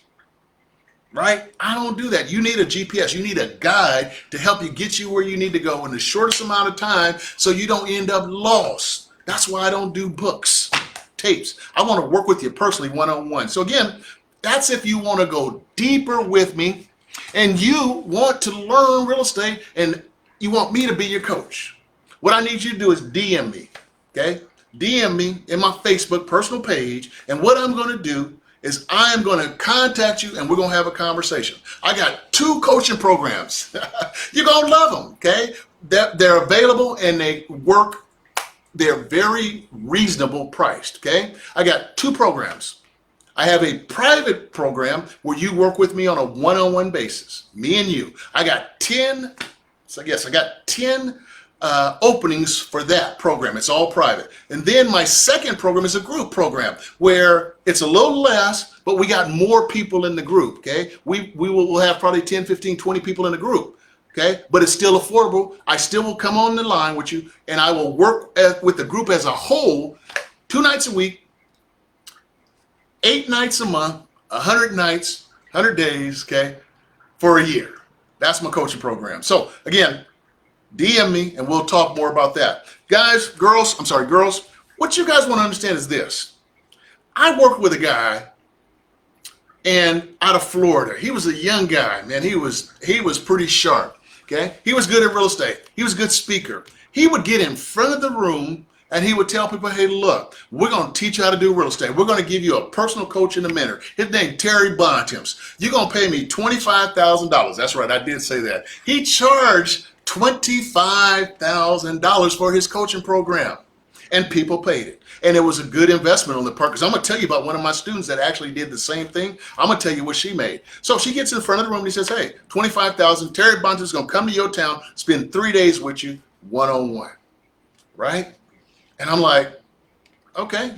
right? I don't do that. You need a GPS. You need a guide to help you get you where you need to go in the shortest amount of time so you don't end up lost. That's why I don't do books, tapes. I want to work with you personally one-on-one. So again, that's if you want to go deeper with me and you want to learn real estate and you want me to be your coach. What I need you to do is DM me, okay? DM me in my Facebook personal page, and what I'm going to do is I am going to contact you, and we're going to have a conversation. I got 2 coaching programs. You're going to love them, okay? They're available, and they work. They're very reasonable priced, okay? I got 2 programs. I have a private program where you work with me on a one-on-one basis, me and you. I got 10 openings for that program. It's all private. And then my second program is a group program where it's a little less, but we got more people in the group, okay? We'll have probably 10, 15, 20 people in the group, okay? But it's still affordable. I still will come on the line with you, and I will work with the group as a whole 2 nights a week, 8 nights a month, 100 nights, 100 days, okay, for a year. That's my coaching program. So again, DM me and we'll talk more about that. Girls, what you guys want to understand is this. I worked with a guy out of Florida. He was a young guy, man. He was pretty sharp, okay? He was good at real estate. He was a good speaker. He would get in front of the room And he would tell people, hey, look, we're going to teach you how to do real estate. We're going to give you a personal coach and a mentor. His name, Terry Bontemps. You're going to pay me $25,000. That's right, I did say that. He charged $25,000 for his coaching program. And people paid it. And it was a good investment on the part, because I'm going to tell you about one of my students that actually did the same thing. I'm going to tell you what she made. So she gets in front of the room and he says, hey, $25,000, Terry Bontemps is going to come to your town, spend 3 days with you, one-on-one, right? And I'm like, okay,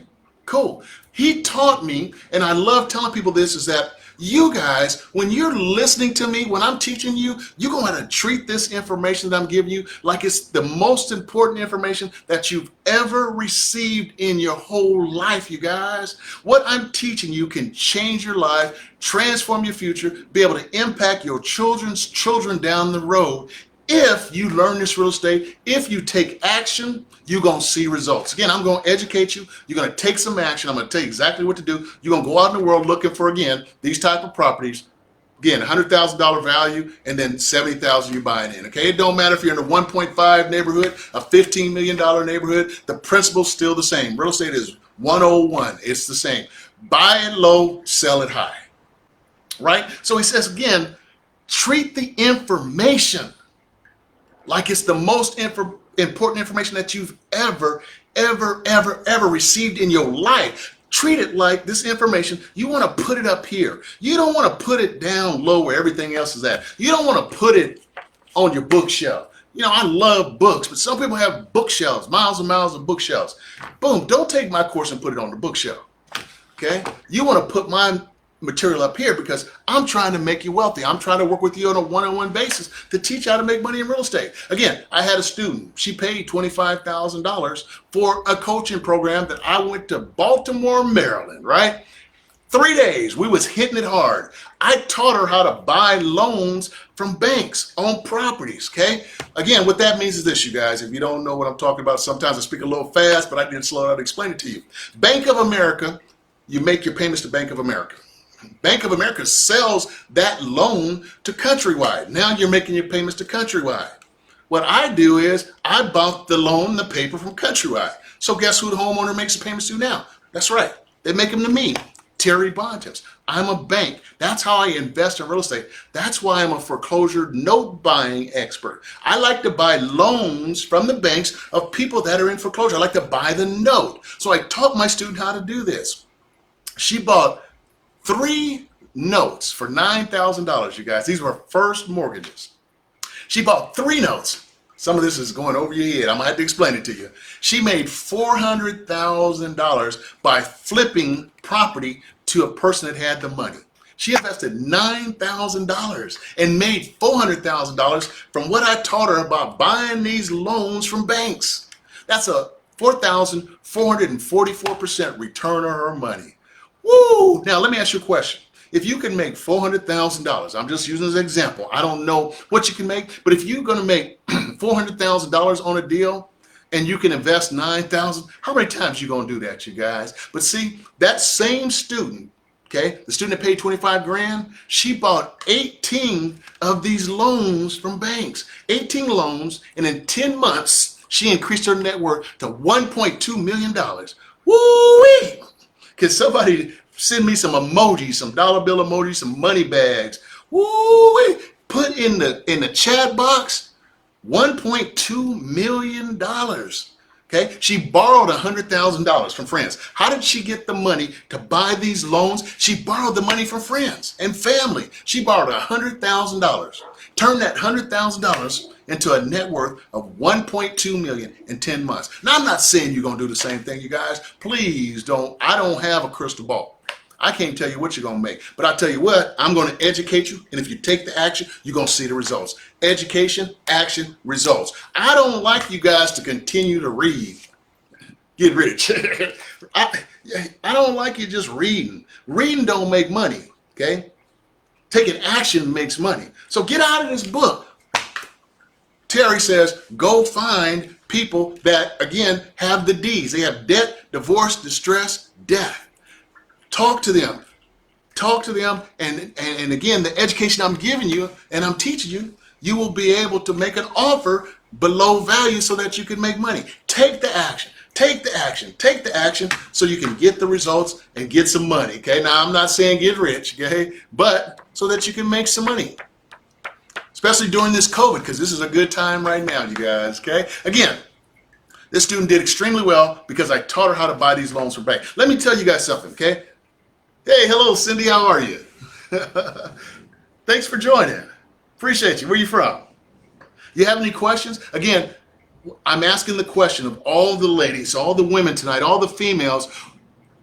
cool. He taught me, and I love telling people this, is that you guys, when you're listening to me, when I'm teaching you, you're going to treat this information that I'm giving you like it's the most important information that you've ever received in your whole life, you guys. What I'm teaching you can change your life, transform your future, be able to impact your children's children down the road. If you learn this real estate, if you take action, you're going to see results. Again, I'm going to educate you. You're going to take some action. I'm going to tell you exactly what to do. You're going to go out in the world looking for, again, these type of properties. Again, $100,000 value, and then $70,000 you're buying in. Okay, it don't matter if you're in a 1.5 neighborhood, a $15 million neighborhood. The principle's still the same. Real estate is 101. It's the same. Buy it low, sell it high. Right? So he says, again, treat the information like it's the most important information that you've ever received in your life. Treat it like this information, you want to put it up here. You don't want to put it down low where everything else is at. You don't want to put it on your bookshelf. You know, I love books, but some people have bookshelves, miles and miles of bookshelves. Boom, don't take my course and put it on the bookshelf. Okay? You want to put my material up here because I'm trying to make you wealthy. I'm trying to work with you on a one-on-one basis to teach you how to make money in real estate. Again, I had a student. She paid $25,000 for a coaching program that I went to Baltimore, Maryland, right? 3 days. We was hitting it hard. I taught her how to buy loans from banks on properties, okay? Again, what that means is this, you guys. If you don't know what I'm talking about, sometimes I speak a little fast, but I did slow down to explain it to you. Bank of America, you make your payments to Bank of America. Bank of America sells that loan to Countrywide. Now you're making your payments to Countrywide. What I do is I bought the loan, the paper from Countrywide. So guess who the homeowner makes the payments to now? That's right. They make them to me, Terry Bontemps. I'm a bank. That's how I invest in real estate. That's why I'm a foreclosure note buying expert. I like to buy loans from the banks of people that are in foreclosure. I like to buy the note. So I taught my student how to do this. She bought 3 notes for $9,000, you guys. These were first mortgages. She bought 3 notes. Some of this is going over your head. I'm going to have to explain it to you. She made $400,000 by flipping property to a person that had the money. She invested $9,000 and made $400,000 from what I taught her about buying these loans from banks. That's a 4,444% return on her money. Woo! Now, let me ask you a question. If you can make $400,000, I'm just using as an example. I don't know what you can make, but if you're going to make $400,000 on a deal and you can invest $9,000, how many times you going to do that, you guys? But see, that same student, okay, the student that paid 25 grand, she bought 18 of these loans from banks. 18 loans, and in 10 months, she increased her net worth to $1.2 million. Woo-wee! Can somebody send me some emojis, some dollar bill emojis, some money bags? Woo! Put in the chat box, $1.2 million. Okay, she borrowed $100,000 from friends. How did she get the money to buy these loans? She borrowed the money from friends and family. She borrowed $100,000. Turned that $100,000 into a net worth of $1.2 million in 10 months. Now, I'm not saying you're going to do the same thing, you guys. Please don't. I don't have a crystal ball. I can't tell you what you're going to make. But I'll tell you what, I'm going to educate you. And if you take the action, you're going to see the results. Education, action, results. I don't like you guys to continue to read. Get rich. I don't like you just reading. Reading don't make money, okay? Taking action makes money. So get out of this book. Terry says, go find people that, again, have the D's. They have debt, divorce, distress, death. Talk to them. Talk to them. And again, the education I'm giving you and I'm teaching you, you will be able to make an offer below value so that you can make money. Take the action. Take the action so you can get the results and get some money, okay? Now, I'm not saying get rich, okay? But so that you can make some money, especially during this COVID, because this is a good time right now, you guys, okay? Again, this student did extremely well because I taught her how to buy these loans from bank. Let me tell you guys something, okay? Hey, hello, Cindy, how are you? Thanks for joining. Appreciate you. Where you from? You have any questions? Again, I'm asking the question of all the ladies, all the women tonight, all the females.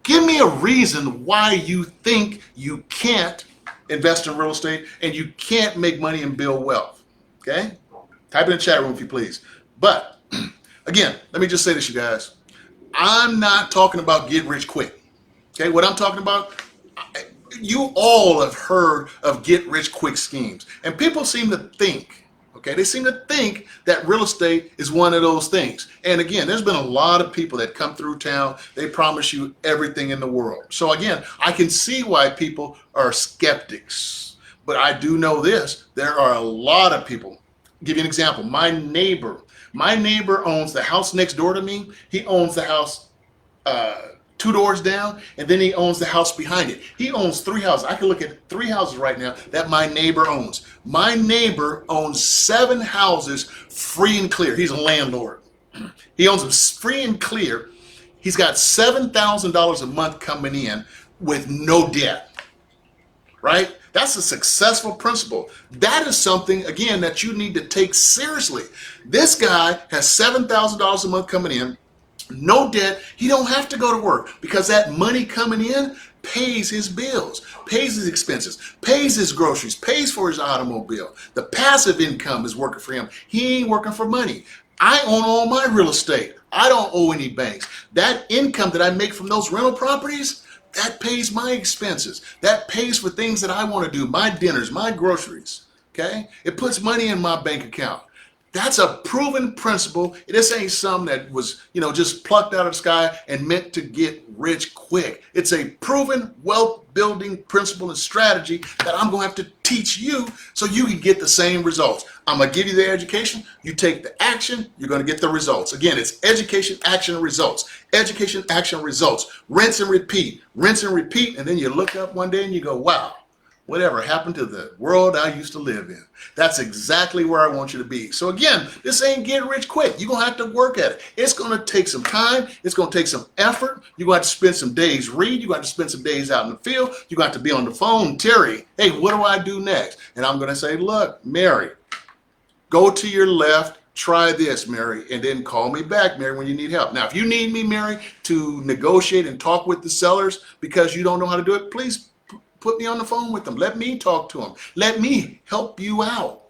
Give me a reason why you think you can't invest in real estate and you can't make money and build wealth. Okay? Type in the chat room if you please. But again, let me just say this, you guys. I'm not talking about get rich quick. Okay? What I'm talking about, you all have heard of get rich quick schemes. And people seem to think, okay, they seem to think that real estate is one of those things. And again, there's been a lot of people that come through town. They promise you everything in the world. So again, I can see why people are skeptics. But I do know this. There are a lot of people. I'll give you an example. My neighbor owns the house next door to me. He owns the house 2 doors down, and then he owns the house behind it. He owns 3 houses. I can look at 3 houses right now that my neighbor owns. My neighbor owns 7 houses free and clear. He's a landlord. He owns them free and clear. He's got $7,000 a month coming in with no debt, right? That's a successful principle. That is something, again, that you need to take seriously. This guy has $7,000 a month coming in, no debt. He don't have to go to work because that money coming in pays his bills, pays his expenses, pays his groceries, pays for his automobile. The passive income is working for him. He ain't working for money. I own all my real estate. I don't owe any banks. That income that I make from those rental properties, that pays my expenses. That pays for things that I want to do, my dinners, my groceries, okay? It puts money in my bank account. That's a proven principle. This ain't something that was, just plucked out of the sky and meant to get rich quick. It's a proven wealth building principle and strategy that I'm going to have to teach you so you can get the same results. I'm going to give you the education. You take the action, you're going to get the results. Again, it's education, action, results. Education, action, results. Rinse and repeat, and then you look up one day and you go, wow. Whatever happened to the world I used to live in? That's exactly where I want you to be. So again, this ain't get rich quick. You're going to have to work at it. It's going to take some time. It's going to take some effort. You're going to have to spend some days read. You're going to have to spend some days out in the field. You're going to have to be on the phone. Terry, hey, what do I do next? And I'm going to say, look, Mary, go to your left. Try this, Mary, and then call me back, Mary, when you need help. Now, if you need me, Mary, to negotiate and talk with the sellers because you don't know how to do it, please put me on the phone with them. Let me talk to them. Let me help you out.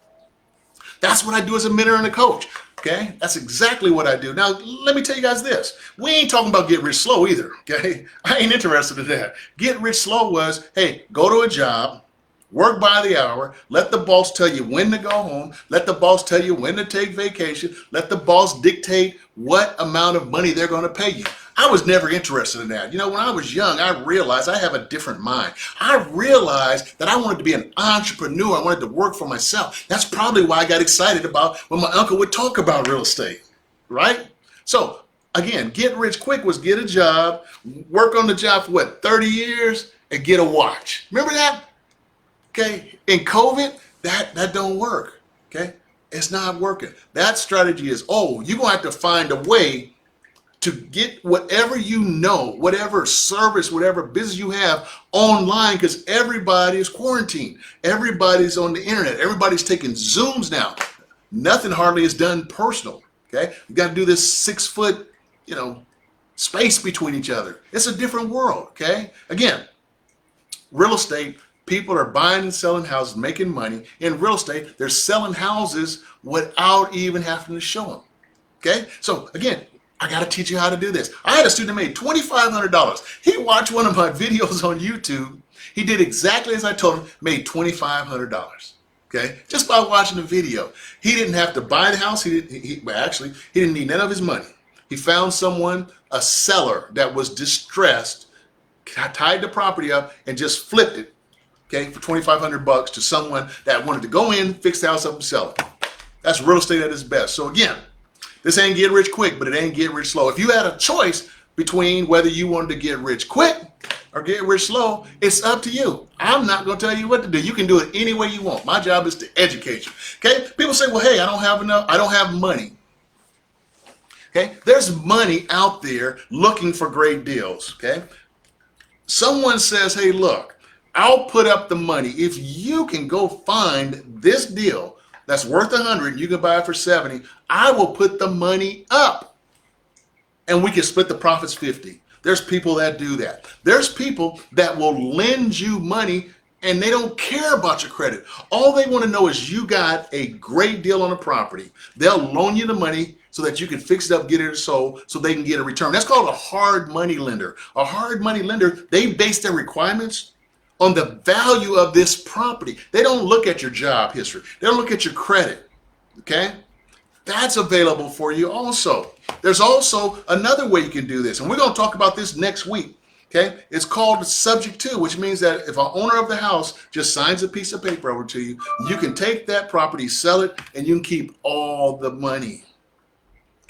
That's what I do as a mentor and a coach. Okay? That's exactly what I do. Now, let me tell you guys this. We ain't talking about get rich slow either. Okay? I ain't interested in that. Get rich slow was, hey, go to a job, work by the hour, let the boss tell you when to go home, let the boss tell you when to take vacation, let the boss dictate what amount of money they're going to pay you. I was never interested in that. When I was young, I realized I have a different mind. I realized that I wanted to be an entrepreneur. I wanted to work for myself. That's probably why I got excited about when my uncle would talk about real estate, right? So again, get rich quick was get a job, work on the job for 30 years and get a watch. Remember that? Okay. In COVID, that don't work. Okay. It's not working. That strategy is, you're going to have to find a way to get whatever whatever service, whatever business you have online, because everybody is quarantined. Everybody's on the internet. Everybody's taking Zooms now. Nothing hardly is done personal, okay? You got to do this 6 foot, space between each other. It's a different world, okay? Again, real estate, people are buying and selling houses, making money. In real estate, they're selling houses without even having to show them, okay? So again, I got to teach you how to do this. I had a student that made $2,500. He watched one of my videos on YouTube. He did exactly as I told him, made $2,500. Okay, just by watching the video. He didn't have to buy the house. He didn't need none of his money. He found someone, a seller that was distressed, tied the property up, and just flipped it. Okay, for $2,500 to someone that wanted to go in, fix the house up, and sell it. That's real estate at its best. So again, This ain't get rich quick, but it ain't get rich slow. If you had a choice between whether you wanted to get rich quick or get rich slow, it's up to you. I'm not going to tell you what to do. You can do it any way you want. My job is to educate you. Okay? People say, well, hey, I don't have enough. I don't have money. Okay? There's money out there looking for great deals. Okay? Someone says, hey, look, I'll put up the money. If you can go find this deal that's worth 100, you can buy it for 70, I will put the money up and we can split the profits 50. There's people that do that. There's people that will lend you money and they don't care about your credit. All they want to know is you got a great deal on a property. They'll loan you the money so that you can fix it up, get it sold, so they can get a return. That's called a hard money lender. A hard money lender, they base their requirements on the value of this property. They don't look at your job history. They don't look at your credit, okay? That's available for you also. There's also another way you can do this, and we're going to talk about this next week, okay? It's called subject to, which means that if an owner of the house just signs a piece of paper over to you, you can take that property, sell it, and you can keep all the money.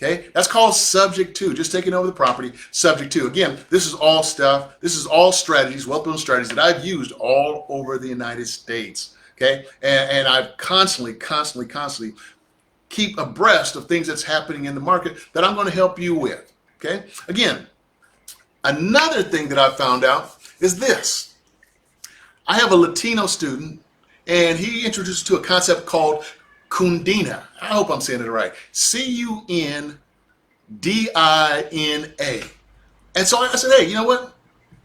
Okay, that's called subject to, just taking over the property, subject to. Again, this is all stuff, this is all strategies, wealth building strategies that I've used all over the United States. Okay, and I've constantly keep abreast of things that's happening in the market that I'm going to help you with. Okay, again, another thing that I found out is this. I have a Latino student and he introduced to a concept called Cundina. I hope I'm saying it right. Cundina. And so I said, hey, you know what?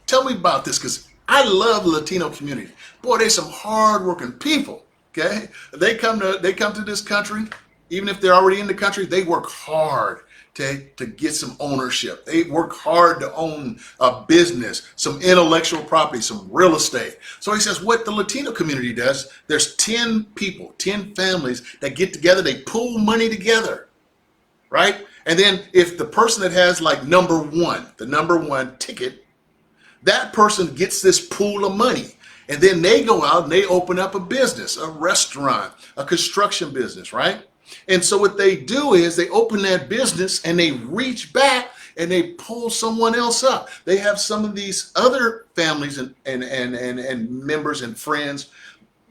Tell me about this, because I love the Latino community. Boy, they're some hardworking people. Okay, they come to this country. Even if they're already in the country, they work hard to get some ownership. They work hard to own a business, some intellectual property, some real estate. So he says what the Latino community does, there's 10 people, 10 families that get together, they pool money together, right? And then if the person that has like the number one ticket, that person gets this pool of money. And then they go out and they open up a business, a restaurant, a construction business, right? And so what they do is they open that business and they reach back and they pull someone else up. They have some of these other families and members and friends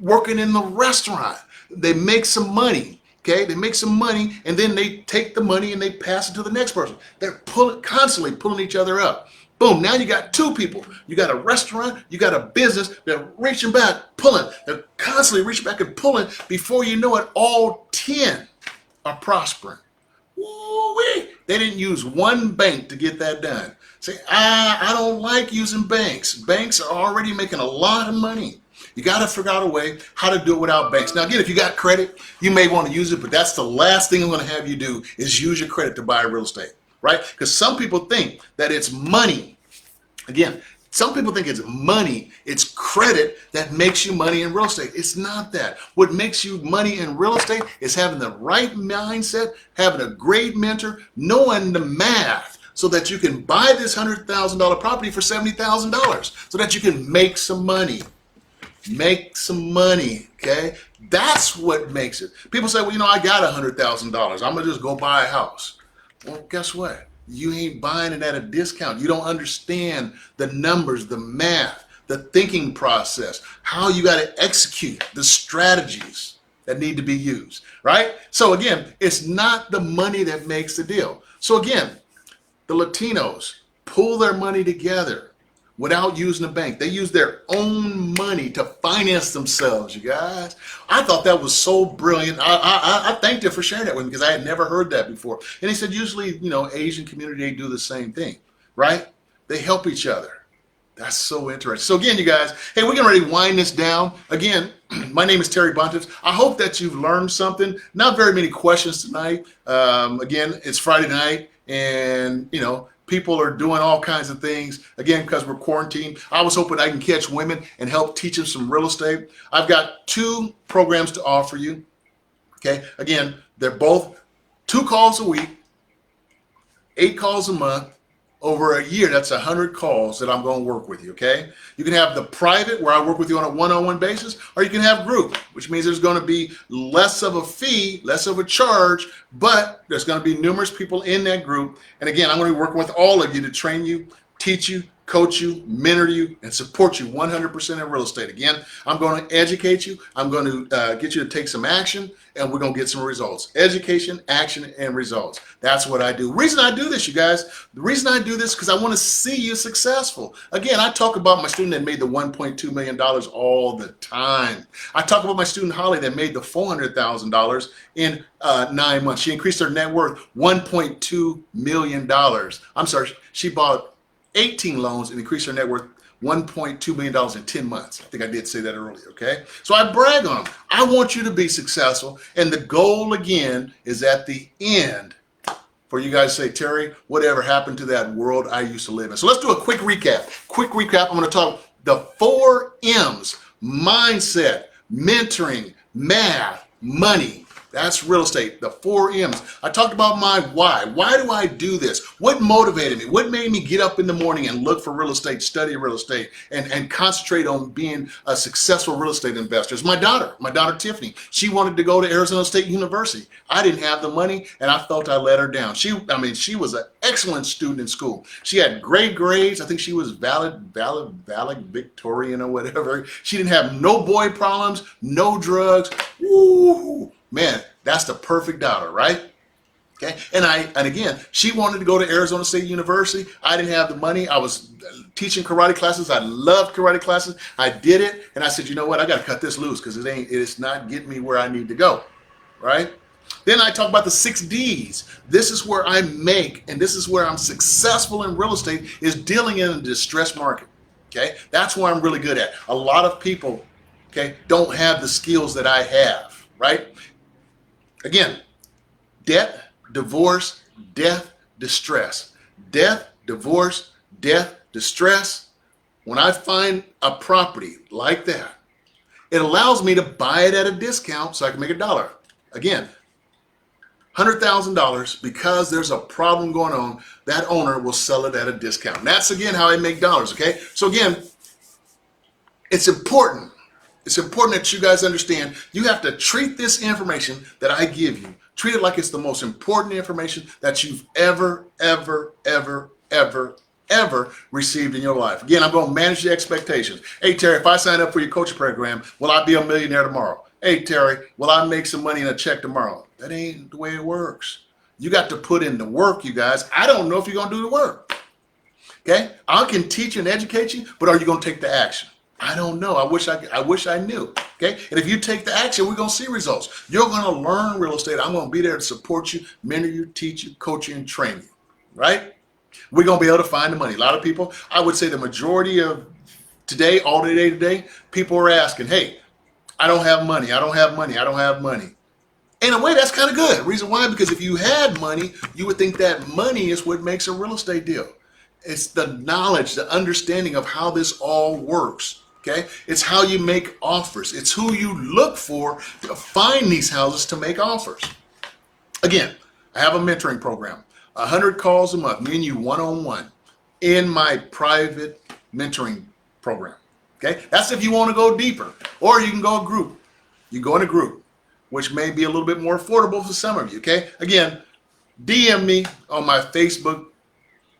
working in the restaurant. They make some money, okay? They make some money and then they take the money and they pass it to the next person. They're constantly pulling each other up. Boom, now you got two people. You got a restaurant, you got a business, they're reaching back, pulling. They're constantly reaching back and pulling. Before you know it, all 10 are prospering. Woo-wee. They didn't use one bank to get that done. Say, I don't like using banks. Banks are already making a lot of money. You got to figure out a way how to do it without banks. Now, again, if you got credit, you may want to use it, but that's the last thing I'm going to have you do is use your credit to buy real estate. Right? Because some people think that it's money. Again, some people think it's money, it's credit that makes you money in real estate. It's not that. What makes you money in real estate is having the right mindset, having a great mentor, knowing the math so that you can buy this $100,000 property for $70,000 so that you can make some money. Make some money, okay? That's what makes it. People say, well, you know, I got $100,000. I'm going to just go buy a house. Well, guess what? You ain't buying it at a discount. You don't understand the numbers, the math, the thinking process, how you got to execute the strategies that need to be used, right? So again, it's not the money that makes the deal. So again, the Latinos pull their money together without using a bank. They use their own money to finance themselves, you guys. I thought that was so brilliant. I thanked him for sharing that with me because I had never heard that before. And he said, usually, you know, Asian community, they do the same thing, right? They help each other. That's so interesting. So again, you guys, hey, we're getting ready to wind this down. Again, my name is Terry Bontemps. I hope that you've learned something. Not very many questions tonight. Again, it's Friday night and, you know, people are doing all kinds of things, again, because we're quarantined. I was hoping I can catch women and help teach them some real estate. I've got 2 programs to offer you, okay? Again, they're both 2 calls a week, 8 calls a month, over a year, that's 100 calls that I'm going to work with you, okay? You can have the private, where I work with you on a one-on-one basis, or you can have group, which means there's going to be less of a fee, less of a charge, but there's going to be numerous people in that group. And again, I'm going to be working with all of you to train you, teach you, coach you, mentor you, and support you 100% in real estate. Again, I'm going to educate you. I'm going to get you to take some action, and we're going to get some results. Education, action, and results. That's what I do. The reason I do this, you guys, the reason I do this is because I want to see you successful. Again, I talk about my student that made the $1.2 million all the time. I talk about my student Holly that made the $400,000 in 9 months. She increased her net worth $1.2 million. I'm sorry, she bought 18 loans and increased her net worth $1.2 million in 10 months. I think I did say that earlier, okay? So I brag on them. I want you to be successful. And the goal, again, is at the end for you guys to say, Terry, whatever happened to that world I used to live in? So let's do a quick recap. I'm going to talk the 4 M's: mindset, mentoring, math, money. That's real estate, the 4 M's. I talked about my why. Why do I do this? What motivated me? What made me get up in the morning and look for real estate, study real estate, and concentrate on being a successful real estate investor? It's my daughter Tiffany. She wanted to go to Arizona State University. I didn't have the money, and I felt I let her down. She was an excellent student in school. She had great grades. I think she was valedictorian or whatever. She didn't have no boy problems, no drugs. Woo! Man, that's the perfect daughter, right? Okay. And again, she wanted to go to Arizona State University. I didn't have the money. I was teaching karate classes. I loved karate classes. I did it. And I said, you know what? I got to cut this loose because it's not getting me where I need to go. Right? Then I talk about the 6 D's. This is where I make, and this is where I'm successful in real estate, is dealing in a distressed market. Okay. That's where I'm really good at. A lot of people, okay, don't have the skills that I have. Right? Again, debt, divorce, death, distress. Death, divorce, death, distress. When I find a property like that, it allows me to buy it at a discount so I can make $1. Again, $100,000, because there's a problem going on, that owner will sell it at a discount. And that's, again, how I make dollars, okay? So again, it's important. It's important that you guys understand you have to treat this information that I give you, treat it like it's the most important information that you've ever received in your life. Again, I'm going to manage the expectations. Hey, Terry, if I sign up for your coaching program, will I be a millionaire tomorrow? Hey, Terry, will I make some money in a check tomorrow? That ain't the way it works. You got to put in the work, you guys. I don't know if you're going to do the work. Okay? I can teach you and educate you, but are you going to take the action? I don't know. I wish I knew. Okay. And if you take the action, we're going to see results. You're going to learn real estate. I'm going to be there to support you, mentor you, teach you, coach you, and train you. Right? We're going to be able to find the money. A lot of people, I would say the majority of today, all day today, people are asking, hey, I don't have money. I don't have money. I don't have money. In a way, that's kind of good. Reason why? Because if you had money, you would think that money is what makes a real estate deal. It's the knowledge, the understanding of how this all works. Okay? It's how you make offers. It's who you look for to find these houses to make offers. Again, I have a mentoring program, 100 calls a month, me and you one-on-one in my private mentoring program. Okay? That's if you want to go deeper, or you can go a group. You go in a group, which may be a little bit more affordable for some of you. Okay? Again, DM me on my Facebook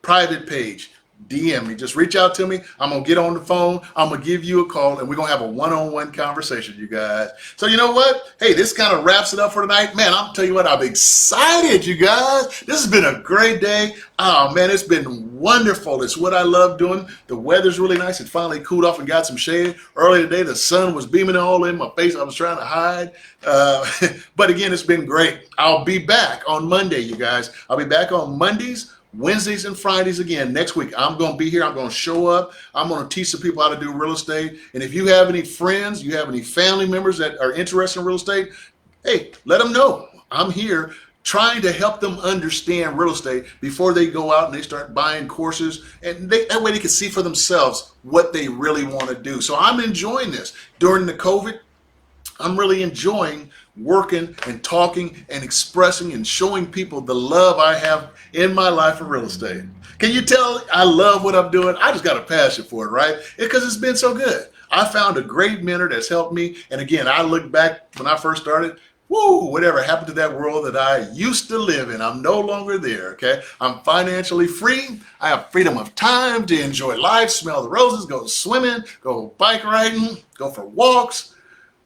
private page. DM me. Just reach out to me. I'm going to get on the phone. I'm going to give you a call, and we're going to have a one-on-one conversation, you guys. So you know what? Hey, this kind of wraps it up for tonight. Man, I'll tell you what, I'm excited, you guys. This has been a great day. Oh, man, it's been wonderful. It's what I love doing. The weather's really nice. It finally cooled off and got some shade. Earlier today, the sun was beaming all in my face. I was trying to hide. But again, it's been great. I'll be back on Monday, you guys. I'll be back on Mondays, Wednesdays, and Fridays again next week. I'm going to be here. I'm going to show up. I'm going to teach some people how to do real estate. And if you have any friends, you have any family members that are interested in real estate, hey, let them know. I'm here trying to help them understand real estate before they go out and they start buying courses. And that way they can see for themselves what they really want to do. So I'm enjoying this. During the COVID, I'm really enjoying working and talking and expressing and showing people the love I have in my life for real estate. Can you tell I love what I'm doing? I just got a passion for it, right? Because it's been so good. I found a great mentor that's helped me. And again, I look back when I first started, woo, whatever happened to that world that I used to live in, I'm no longer there, okay? I'm financially free. I have freedom of time to enjoy life, smell the roses, go swimming, go bike riding, go for walks,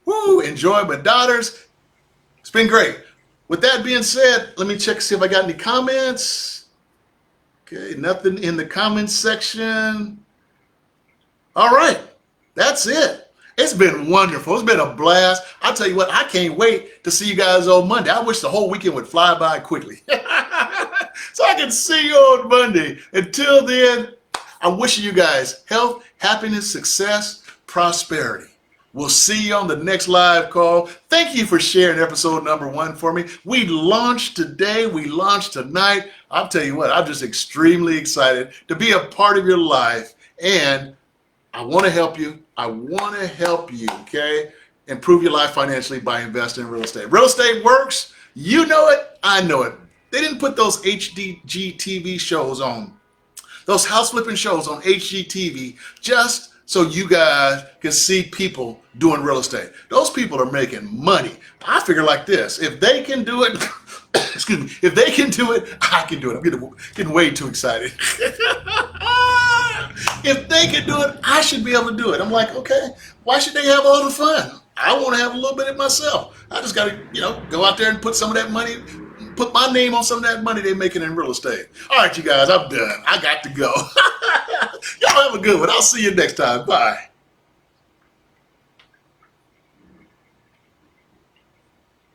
woo, enjoy my daughters. It's been great. With that being said, let me check, see if I got any comments. Okay, nothing in the comments section. All right, that's it. It's been wonderful. It's been a blast. I'll tell you what, I can't wait to see you guys on Monday. I wish the whole weekend would fly by quickly. So I can see you on Monday. Until then, I'm wishing you guys health, happiness, success, prosperity. We'll see you on the next live call. Thank you for sharing episode number 1 for me. We launched today. We launched tonight. I'll tell you what, I'm just extremely excited to be a part of your life. And I want to help you. I want to help you, okay? Improve your life financially by investing in real estate. Real estate works. You know it. I know it. They didn't put those HGTV shows on, those house flipping shows on HGTV just so you guys can see people doing real estate. Those people are making money. I figure like this, if they can do it, excuse me, if they can do it, I can do it. I'm getting way too excited. If they can do it, I should be able to do it. I'm like, okay, why should they have all the fun? I want to have a little bit of myself. I just got to, go out there and put some of that money, put my name on some of that money they're making in real estate. All right, you guys, I'm done. I got to go. Y'all have a good one. I'll see you next time. Bye.